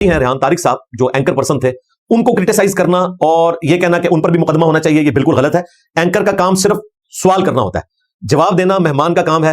ہیں ریحان طارق صاحب جو اینکر پرسن تھے، ان کو کرٹیسائز کرنا اور یہ کہنا کہ ان پر بھی مقدمہ ہونا چاہیے، یہ بالکل غلط ہے. اینکر کا کام صرف سوال کرنا ہوتا ہے، جواب دینا مہمان کا کام ہے.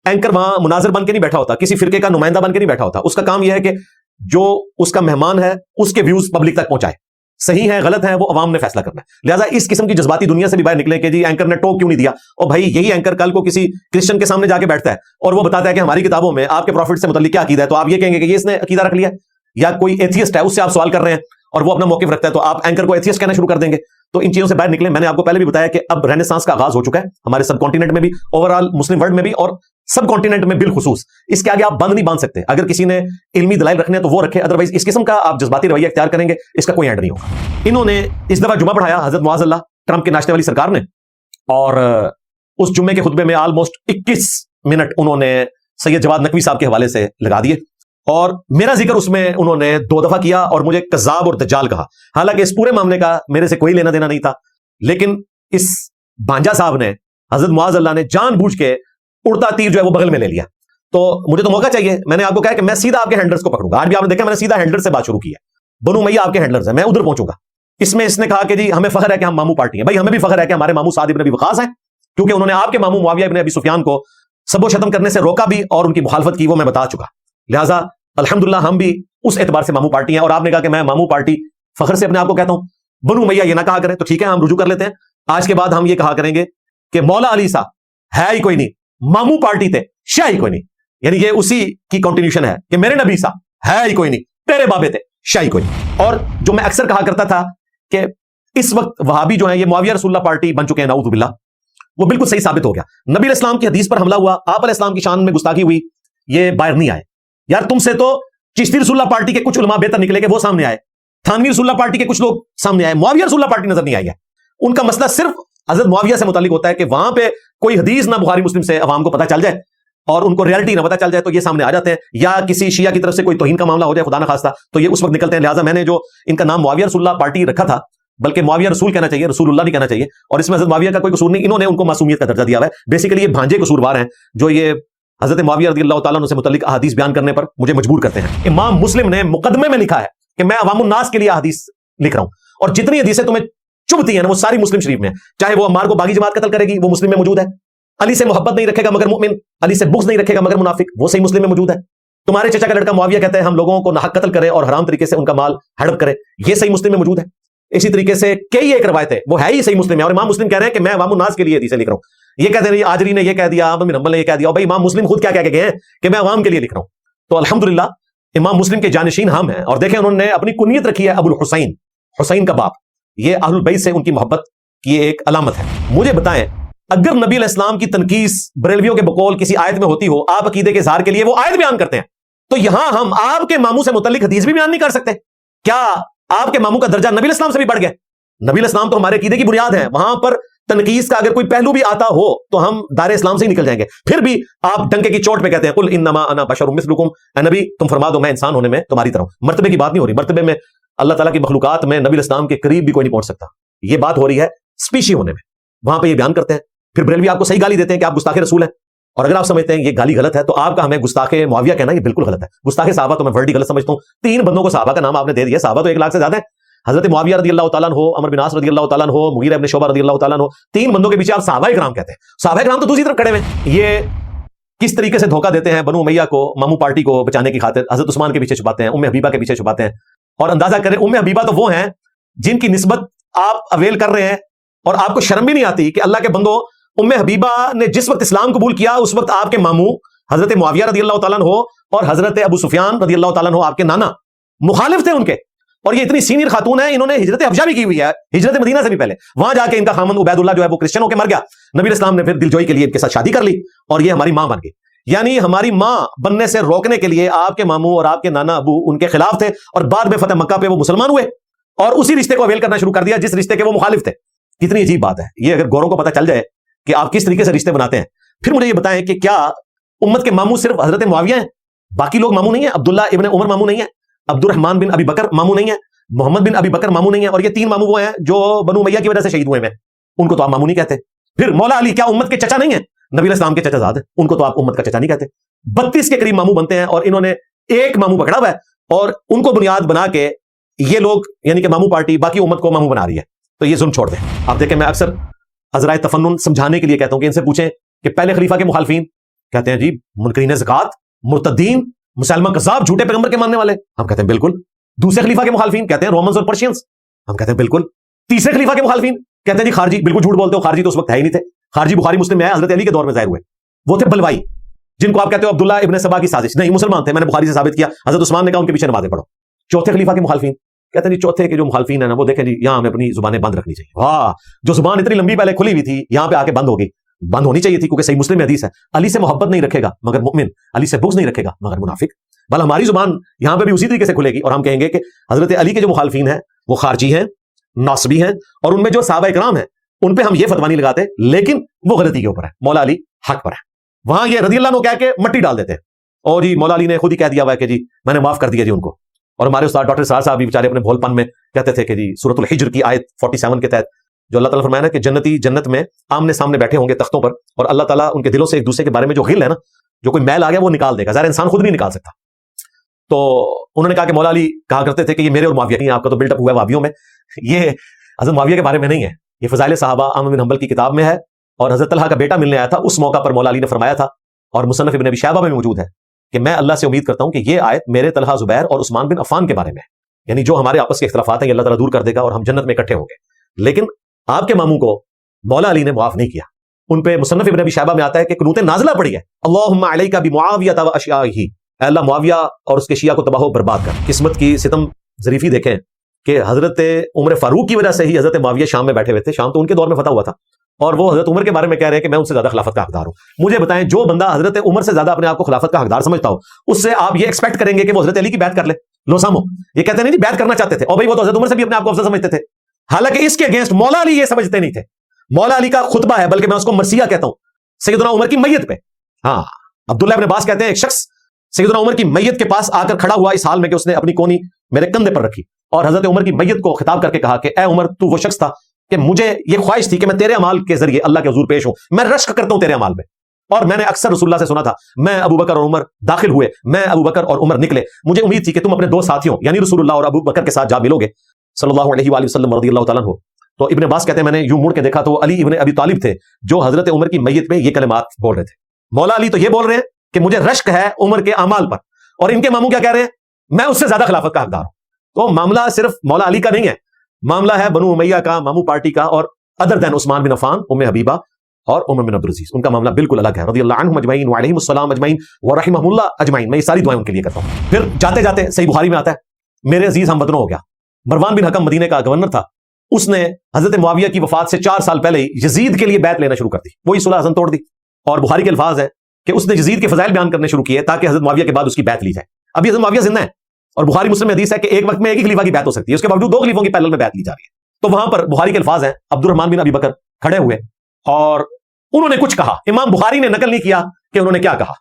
اینکر وہاں مناظر بن کے نہیں بیٹھا ہوتا، کسی فرقے کا نمائندہ بن کے نہیں بیٹھا ہوتا. اس کا کام یہ ہے کہ جو اس کا مہمان ہے اس کے ویوز پبلک تک پہنچائے، صحیح ہے غلط ہے وہ عوام نے فیصلہ کرنا ہے. لہٰذا اس قسم کی جذباتی دنیا سے بھی باہر نکلے کہ جی اینکر نے ٹوک کیوں نہیں دیا. اور بھائی یہی اینکر کل کو کسی کرسچن کے سامنے جا کے بیٹھتا ہے اور وہ بتاتا ہے کہ ہماری کتابوں میں آپ کے پروفٹ سے متعلق کیا عقیدہ ہے، تو آپ یہ کہیں گے کہ یہ اس نے عقیدہ رکھ لیا. یا کوئی ایتھیسٹ ہے اس سے آپ سوال کر رہے ہیں اور وہ اپنا موقف رکھتا ہے تو آپ اینکر کو ایتھیسٹ کہنا شروع کر دیں گے. تو ان چیزوں سے باہر نکلیں. میں نے آپ کو پہلے بھی بتایا کہ اب رینیسانس کا آغاز ہو چکا ہے ہمارے سب کانٹیننٹ میں بھی، اوور آل مسلم ورلڈ میں بھی، اور سب کانٹیننٹ میں بالخصوص. اس کے آگے آپ بند نہیں باندھ سکتے. اگر کسی نے علمی دلائل رکھنے ہیں تو وہ رکھے، ادروائز اس قسم کا آپ جذباتی رویہ اختیار کریں گے اس کا کوئی اینڈ نہیں ہوگا. انہوں نے اس دفعہ جمعہ پڑھایا حضرت معاذ اللہ ٹرمپ کے ناشتے والی سرکار نے، اور اس جمعے کے خطبے میں آلموسٹ 21 منٹ انہوں نے سید جواد نقوی صاحب کے حوالے سے لگا دیے، اور میرا ذکر اس میں انہوں نے 2 دفعہ کیا اور مجھے کذاب اور دجال کہا. حالانکہ اس پورے معاملے کا میرے سے کوئی لینا دینا نہیں تھا، لیکن اس بھانجا صاحب نے حضرت معاذ اللہ نے جان بوجھ کے اڑتا تیر جو ہے وہ بغل میں لے لیا. تو مجھے تو موقع چاہیے. میں نے آپ کو کہا کہ میں سیدھا آپ کے ہینڈلرز کو پکڑوں گا. آج بھی آپ نے دیکھا میں نے سیدھا ہینڈلر سے بات شروع کی ہے. بنو امیہ آپ کے ہینڈلرز ہیں، میں ادھر پہنچوں گا. اس میں اس نے کہا کہ جی ہمیں فخر ہے کہ ہم ماموں پارٹی ہیں. بھائی ہمیں بھی فخر ہے کہ ہمارے ماموں سعد ابن ابی وقاص ہیں، کیونکہ انہوں نے آپ کے ماموں معاویہ ابن ابی سفیان کو سب و شتم کرنے سے روکا بھی اور ان کی مخالفت کی، وہ میں بتا چکا. لہٰذا الحمدللہ ہم بھی اس اعتبار سے ماموں پارٹی ہیں. اور آپ نے کہا کہ میں ماموں پارٹی فخر سے اپنے آپ کو کہتا ہوں. بنو امیہ یہ نہ کہا کریں تو ٹھیک ہے، ہم رجوع کر لیتے ہیں. آج کے بعد ہم یہ کہا کریں گے کہ مولا علی صاحب ہے ہی کوئی نہیں، ماموں پارٹی تھے، شاہ ہی کوئی نہیں. یعنی یہ اسی کی کنٹینیوشن ہے کہ میرے نبی صاحب ہے ہی کوئی نہیں، تیرے بابے تھے، شاہ ہی کوئی نہیں. اور جو میں اکثر کہا کرتا تھا کہ اس وقت وہابی جو ہیں یہ معاویہ رسول اللہ پارٹی بن چکے ہیں، نعوذ باللہ، وہ بالکل صحیح ثابت ہو گیا. نبی علیہ السلام کی حدیث پر حملہ ہوا، آپ علیہ السلام کی شان میں گستاخی ہوئی، یہ باہر نہیں آئے. یار تم سے تو چشتی رسول اللہ پارٹی کے کچھ علماء بہتر نکلے کہ وہ سامنے آئے، تھانوی رسول اللہ پارٹی کے کچھ لوگ سامنے آئے، معاویہ رسول اللہ پارٹی نظر نہیں آئی ہے. ان کا مسئلہ صرف حضرت معاویہ سے متعلق ہوتا ہے کہ وہاں پہ کوئی حدیث نہ بخاری مسلم سے عوام کو پتہ چل جائے اور ان کو ریئلٹی نہ پتہ چل جائے تو یہ سامنے آ جاتے ہیں، یا کسی شیعہ کی طرف سے کوئی توہین کا معاملہ ہو جائے خدا نہ خواستہ تو یہ اس وقت نکلتے ہیں. لہٰذا میں نے جو ان کا نام معاویہ رسول اللہ پارٹی رکھا تھا، بلکہ معاویہ رسول کہنا چاہیے، رسول اللہ نہیں کہنا چاہیے. اور اس میں حضرت معاویہ کا کوئی قصور نہیں، انہوں نے ان کو معصومیت کا درجہ دیا ہوا ہے. بیسیکلی یہ بھانجے قصوروار ہیں جو یہ حضرت معاویہ رضی اللہ تعالیٰ عنہ سے متعلق احادیث بیان کرنے پر مجھے مجبور کرتے ہیں. امام مسلم نے مقدمے میں لکھا ہے کہ میں عوام الناس کے لیے احادیث لکھ رہا ہوں، اور جتنی حدیثیں تمہیں چبھتی ہیں نا وہ ساری مسلم شریف میں ہیں. چاہے وہ عمار کو باغی جماعت قتل کرے گی، وہ مسلم میں موجود ہے. علی سے محبت نہیں رکھے گا مگر مومن، علی سے بغض نہیں رکھے گا مگر منافق، وہ صحیح مسلم میں موجود ہے. تمہارے چچا کا لڑکا معاویہ کہتا ہے ہم لوگوں کو ناحق قتل کرے اور حرام طریقے سے ان کا مال ہڑپ کرے، یہ صحیح مسلم میں موجود ہے. اسی طریقے سے کئی ایک روایتیں وہ ہے ہی صحیح مسلم میں، اور امام مسلم کہہ رہے ہیں کہ میں عوام الناس کے لیے حدیثیں لکھ رہا ہوں. یہ کہتے ہیں آجری نے یہ کہہ دیا، احمد بن حنبل نے یہ کہہ دیا، اور بھائی امام مسلم خود کیا کہہ کے گئے ہیں کہ میں عوام کے لیے لکھ رہا ہوں. تو الحمدللہ امام مسلم کے جانشین ہم ہیں. اور دیکھیں انہوں نے اپنی کنیت رکھی ہے ابو الحسین، حسین کا باپ. یہ اہل البیت سے ان کی محبت کی ایک علامت ہے. مجھے بتائیں اگر نبی علیہ السلام کی تنقیص بریلویوں کے بقول کسی آیت میں ہوتی ہو، آپ عقیدے کے اظہار کے لیے وہ آیت بیان کرتے ہیں، تو یہاں ہم آپ کے ماموں سے متعلق حدیث بھی بیان نہیں کر سکتے؟ کیا آپ کے ماموں کا درجہ نبی علیہ السلام سے بھی بڑھ گیا؟ نبی علیہ السلام تو ہمارے عقیدے کی بنیاد ہیں، وہاں پر تنقیص کا اگر کوئی پہلو بھی آتا ہو تو ہم دائرے اسلام سے ہی نکل جائیں گے. پھر بھی آپ ڈنکے کی چوٹ پہ کہتے ہیں قل انما انا بشر مثلکم، اے نبی تم فرما دو میں انسان ہونے میں تمہاری طرح ہوں. مرتبے کی بات نہیں ہو رہی، مرتبے میں اللہ تعالیٰ کی مخلوقات میں نبی علیہ السلام کے قریب بھی کوئی نہیں پہنچ سکتا. یہ بات ہو رہی ہے اسپیشی ہونے میں، وہاں پہ یہ بیان کرتے ہیں. پھر بریلوی آپ کو صحیح گالی دیتے ہیں کہ آپ گستاخ رسول ہیں، اور اگر آپ سمجھتے ہیں یہ گالی غلط ہے تو آپ کا ہمیں گستاخ معاویہ کہنا یہ بالکل غلط ہے. گستاخ صحابہ تو میں ورڈ ہی غلط سمجھتا ہوں. 3 بندوں کو صحابہ کا نام آپ نے دے دیا، صحابہ تو 1 لاکھ سے زیادہ ہیں. حضرت معاویہ رضی اللہ تعالیٰ عنہ، عمر بن عاص رضی اللہ تعالیٰ عنہ، مغیرہ ابن شعبہ رضی اللہ تعالیٰ عنہ، 3 بندوں کے پیچھے آپ صحابہ کرام کہتے ہیں. صحابہ کرام تو دوسری طرف کھڑے ہوئے. یہ کس طریقے سے دھوکہ دیتے ہیں بنو امیہ کو، ماموں پارٹی کو بچانے کی خاطر حضرت عثمان کے پیچھے چھپاتے ہیں، ام حبیبہ کے پیچھے چھپاتے ہیں. اور اندازہ کریں ام حبیبہ تو وہ ہیں جن کی نسبت آپ اویل کر رہے ہیں، اور آپ کو شرم بھی نہیں آتی کہ اللہ کے بندو ام حبیبہ نے جس وقت اسلام قبول کیا اس وقت آپ کے ماموں حضرت معاویہ رضی اللہ تعالیٰ عنہ اور حضرت ابو سفیان رضی اللہ تعالیٰ عنہ آپ کے نانا مخالف تھے ان کے. اور یہ اتنی سینئر خاتون ہیں، انہوں نے ہجرت حبشہ بھی کی ہوئی ہے، ہجرت مدینہ سے بھی پہلے. وہاں جا کے ان کا خامند عبید اللہ جو ہے وہ کرسچن ہو کے مر گیا. نبی علیہ السلام نے پھر دلجوئی کے لیے ان کے ساتھ شادی کر لی اور یہ ہماری ماں بن گئی. یعنی ہماری ماں بننے سے روکنے کے لیے آپ کے ماموں اور آپ کے نانا ابو ان کے خلاف تھے، اور بعد میں فتح مکہ پہ وہ مسلمان ہوئے اور اسی رشتے کو اویل کرنا شروع کر دیا جس رشتے کے وہ مخالف تھے. کتنی عجیب بات ہے یہ، اگر گوروں کو پتہ چل جائے کہ آپ کس طریقے سے رشتے بناتے ہیں. پھر مجھے یہ بتائیں کہ کیا امت کے ماموں صرف حضرت معاویہ ہیں، باقی لوگ ماموں نہیں ہیں؟ عبداللہ ابن عمر ماموں نہیں ہیں، عبد الرحمن بن ابی بکر ماموں نہیں ہیں، محمد بن ابی بکر ماموں نہیں ہیں، اور یہ 3 ماموں وہ ہیں جو بنو امیہ کی وجہ سے شہید ہوئے ہیں، ان کو تو آپ ماموں نہیں کہتے. پھر مولا علی کیا امت کے چچا نہیں ہیں؟ نبی علیہ السلام کے چچا زاد ہیں، ان کو تو آپ امت کا چچا نہیں کہتے. 32 کے قریب ماموں بنتے ہیں، اور انہوں نے ایک ماموں پکڑا ہوا ہے اور ان کو بنیاد بنا کے یہ لوگ یعنی کہ مامو پارٹی باقی امت کو مامو بنا رہی ہے. تو یہ ظلم چھوڑ دیں. آپ دیکھیں میں اکثر عذرائے تفنن سمجھانے کے لیے کہتا ہوں کہ ان سے پوچھیں کہ پہلے خلیفہ کے مخالفین کہتے ہیں جی منکرین زکات، مرتدین، مسلمہ کذاب، جھوٹے پیغمبر کے ماننے والے. ہم کہتے ہیں بالکل. دوسرے خلیفہ کے مخالفین کہتے ہیں رومنز اور پرشینز. ہم کہتے ہیں بالکل. تیسرے خلیفہ کے مخالفین کہتے ہیں جی خارجی. بالکل جھوٹ بولتے ہو، خارجی تو اس وقت ہے ہی نہیں تھے. خارجی بخاری مسلم میں ہے، حضرت علی کے دور میں ظاہر ہوئے. وہ تھے بلوائی جن کو آپ کہتے ہو عبداللہ ابن سبا کی سازش. نہیں، مسلمان تھے، میں نے بخاری سے ثابت کیا. حضرت عثمان نے کہا ان کے پیچھے نمازیں پڑھو. چوتھے خلیفہ کے مخالفین کہتے ہیں جی چوتھے کے جو مخالفین ہیں نا وہ دیکھیں جی یہاں ہمیں اپنی زبانیں بند رکھنی چاہیے. واہ، جو زبان اتنی لمبی پہلے کھلی ہوئی تھی یہاں پہ آ کے بند ہوگی. بند ہونی چاہیے تھی کیونکہ صحیح مسلم میں حدیث ہے علی سے محبت نہیں رکھے گا مگر مؤمن، علی سے بغض نہیں رکھے گا مگر منافق. بل ہماری زبان یہاں پہ بھی اسی طریقے سے کھلے گی اور ہم کہیں گے کہ حضرت علی کے جو مخالفین ہیں وہ خارجی ہیں، ناصبی ہیں، اور ان میں جو صحابہ کرام ہیں ان پہ ہم یہ فتویٰ نہیں لگاتے، لیکن وہ غلطی کے اوپر ہے. مولا علی حق پر ہے. وہاں یہ رضی اللہ عنہ کہہ کے مٹی ڈال دیتے ہیں اور جی مولا علی نے خود ہی کہہ دیا ہوا ہے کہ جی میں نے معاف کر دیا جی ان کو. اور ہمارے استاد ڈاکٹر سرار صاحب بھی بیچارے اپنے بھول پن میں کہتے تھے کہ جی سورۃ الحجر کی آیت 47 کے تحت جو اللہ تعالیٰ فرمایا نا کہ جنتی جنت میں آمنے سامنے بیٹھے ہوں گے تختوں پر، اور اللہ تعالیٰ ان کے دلوں سے ایک دوسرے کے بارے میں جو غل ہے نا، جو کوئی میل آ گیا وہ نکال دے گا. ظاہر انسان خود نہیں نکال سکتا. تو انہوں نے کہا کہ مولا علی کہا کرتے تھے کہ یہ میرے اور معاویہ کی، آپ کا تو بلڈ اپ ہوا ہے وابیوں میں، یہ حضرت معاویہ کے بارے میں نہیں ہے. یہ فضائل صحابہ احمد بن حنبل کی کتاب میں ہے اور حضرت طلحہ کا بیٹا ملنے آیا تھا. اس موقع پر مولا علی نے فرمایا تھا اور مصنف ابن ابی شیبہ میں موجود ہے کہ میں اللہ سے امید کرتا ہوں کہ یہ آیت میرے طلحہ زبیر اور عثمان بن عفان کے بارے میں ہے، یعنی جو ہمارے آپس کے اختلافات ہیں یہ اللہ تعالیٰ دور کر دے گا اور ہم جنت میں اکٹھے ہوں گے. لیکن آپ کے ماموں کو مولا علی نے معاف نہیں کیا. ان پہ مصنف ابن ابی شیبہ میں آتا ہے کہ قنوت نازلہ پڑی ہے، اللہم علیک بمعاویہ و اشیاءہ، اے اللہ معاویہ اور اس کے شیعہ کو تباہ و برباد کر. قسمت کی ستم ظریفی دیکھیں کہ حضرت عمر فاروق کی وجہ سے ہی حضرت معاویہ شام میں بیٹھے ہوئے تھے. شام تو ان کے دور میں فتح ہوا تھا اور وہ حضرت عمر کے بارے میں کہہ رہے ہیں کہ میں ان سے زیادہ خلافت کا حقدار ہوں. مجھے بتائیں جو بندہ حضرت عمر سے زیادہ اپنے آپ کو خلافت کا حقدار سمجھتا ہو اس سے آپ یہ ایکسپیکٹ کریں گے کہ وہ حضرت علی کی بیعت کر لے؟ لو سامو یہ کہتے نہیں جی بیعت کرنا چاہتے تھے، اور بھائی وہ تو حضرت عمر سے بھی اپنے آپ کو افضل سمجھتے تھے. حالانکہ اس کے اگینسٹ مولا علی یہ سمجھتے نہیں تھے. مولا علی کا خطبہ ہے، بلکہ میں اس کو مرثیہ کہتا ہوں، سیدنا عمر کی میت پہ. ہاں، عبداللہ ابن عباس کہتے ہیں ایک شخص سیدنا عمر کی میت کے پاس آ کر کھڑا ہوا اس حال میں کہ اس نے اپنی کونی میرے کندھے پر رکھی اور حضرت عمر کی میت کو خطاب کر کے کہا کہ اے عمر، تو وہ شخص تھا کہ مجھے یہ خواہش تھی کہ میں تیرے اعمال کے ذریعے اللہ کے حضور پیش ہوں، میں رشک کرتا ہوں تیرے اعمال میں. اور میں نے اکثر رسول اللہ سے سنا تھا، میں ابو بکر اور عمر داخل ہوئے، میں ابو بکر اور عمر نکلے، مجھے امید تھی کہ تم اپنے دو ساتھیوں یعنی رسول اللہ اور ابو بکر کے ساتھ جا ملو گے صلی اللہ علیہ وآلہ وسلم رضی اللہ تعالیٰ عنہ. تو ابن عباس کہتے ہیں میں نے یوں مڑ کے دیکھا تو علی ابن ابی طالب تھے جو حضرت عمر کی میت پہ یہ کلمات بول رہے تھے. مولا علی تو یہ بول رہے ہیں کہ مجھے رشک ہے عمر کے اعمال پر، اور ان کے ماموں کیا کہہ رہے ہیں؟ میں اس سے زیادہ خلافت کا حقدار ہوں. تو معاملہ صرف مولا علی کا نہیں ہے، معاملہ ہے بنو امیہ کا، مامو پارٹی کا، اور ادر دین عثمان بن عفان، ام حبیبہ اور عمر بن عبدالعزیز. ان کا معاملہ بالکل الگ ہے رضی اللہ عنہم اجمعین وعلیہم السلام اجمعین ورحمہم اللہ اجمعین. میں یہ ساری دعائیں ان کے لیے کرتا ہوں. پھر جاتے جاتے صحیح بخاری میں آتا ہے میرے عزیز ہم وطنوں ہو گیا، مروان بن حکم مدینے کا گورنر تھا، اس نے حضرت معاویہ کی وفات سے 4 سال پہلے ہی یزید کے لیے بیعت لینا شروع کر دی. وہی صلح حسن توڑ دی. اور بخاری کے الفاظ ہیں کہ اس نے یزید کے فضائل بیان کرنے شروع کیے تاکہ حضرت معاویہ کے بعد اس کی بیعت لی جائے. ابھی حضرت معاویہ زندہ ہے اور بخاری مسلم میں حدیث ہے کہ ایک وقت میں ایک ہی خلیفہ کی بیعت ہو سکتی ہے، اس کے باوجود 2 خلیفوں کی پیرلل میں بیعت لی جا رہی ہے. تو وہاں پر بخاری کے الفاظ ہیں عبد الرحمن بن ابی بکر کھڑے ہوئے اور انہوں نے کچھ کہا. امام بخاری نے نقل نہیں کیا کہ انہوں نے کیا کہا،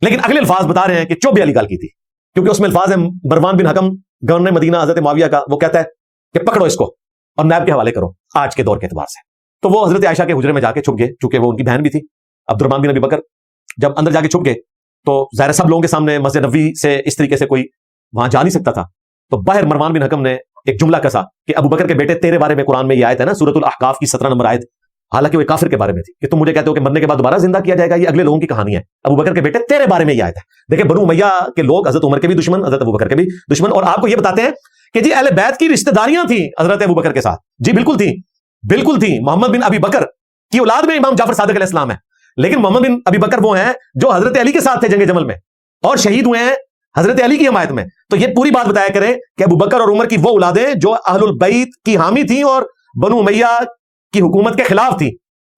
لیکن اگلے الفاظ بتا رہے ہیں کہ چوبے علی گال کی تھی، کیونکہ اس میں الفاظ ہیں مروان بن حکم گورنر مدینہ حضرت معاویہ کا، وہ کہتا ہے کہ پکڑو اس کو اور نیب کے حوالے کرو آج کے دور کے اعتبار سے. تو وہ حضرت عائشہ کے حجرے میں جا کے چھپ گئے، چونکہ وہ ان کی بہن بھی تھی عبد الرحمن بن ابی بکر. جب اندر جا کے چھپ گئے تو ظاہر سب لوگوں کے سامنے مسجد نبوی سے اس طریقے سے کوئی وہاں جا نہیں سکتا تھا. تو باہر مروان بن حکم نے ایک جملہ کسا کہ ابو بکر کے بیٹے تیرے بارے میں قرآن میں یہ آیت ہے نا سورۃ الاحقاف کی 17 نمبر آیت، حالانکہ وہ کافر کے بارے میں تھی کہ تم مجھے کہتے ہو کہ مرنے کے بعد دوبارہ زندہ کیا جائے گا، یہ اگلے لوگوں کی کہانی ہے. ابو بکر کے بیٹے تیرے بارے میں یہ آیت ہے. دیکھیں بنو امیہ کے لوگ حضرت عمر کے بھی دشمن، حضرت ابو بکر کے بھی دشمن، اور آپ کو یہ بتاتے ہیں کہ جی اہل بیت کی رشتہ داریاں تھیں حضرت ابو بکر کے ساتھ. جی بالکل تھیں، بالکل تھیں. محمد بن ابی بکر کی اولاد میں امام جعفر صادق علیہ السلام ہے، لیکن محمد بن ابی بکر وہ ہیں جو حضرت علی کے ساتھ تھے جنگ جمل میں اور شہید ہوئے ہیں حضرت علی کی حمایت میں. تو یہ پوری بات بتایا کریں کہ ابو بکر اور عمر کی وہ اولادیں جو اہل البیت کی حامی تھیں اور بنو امیہ کی حکومت کے خلاف تھیں،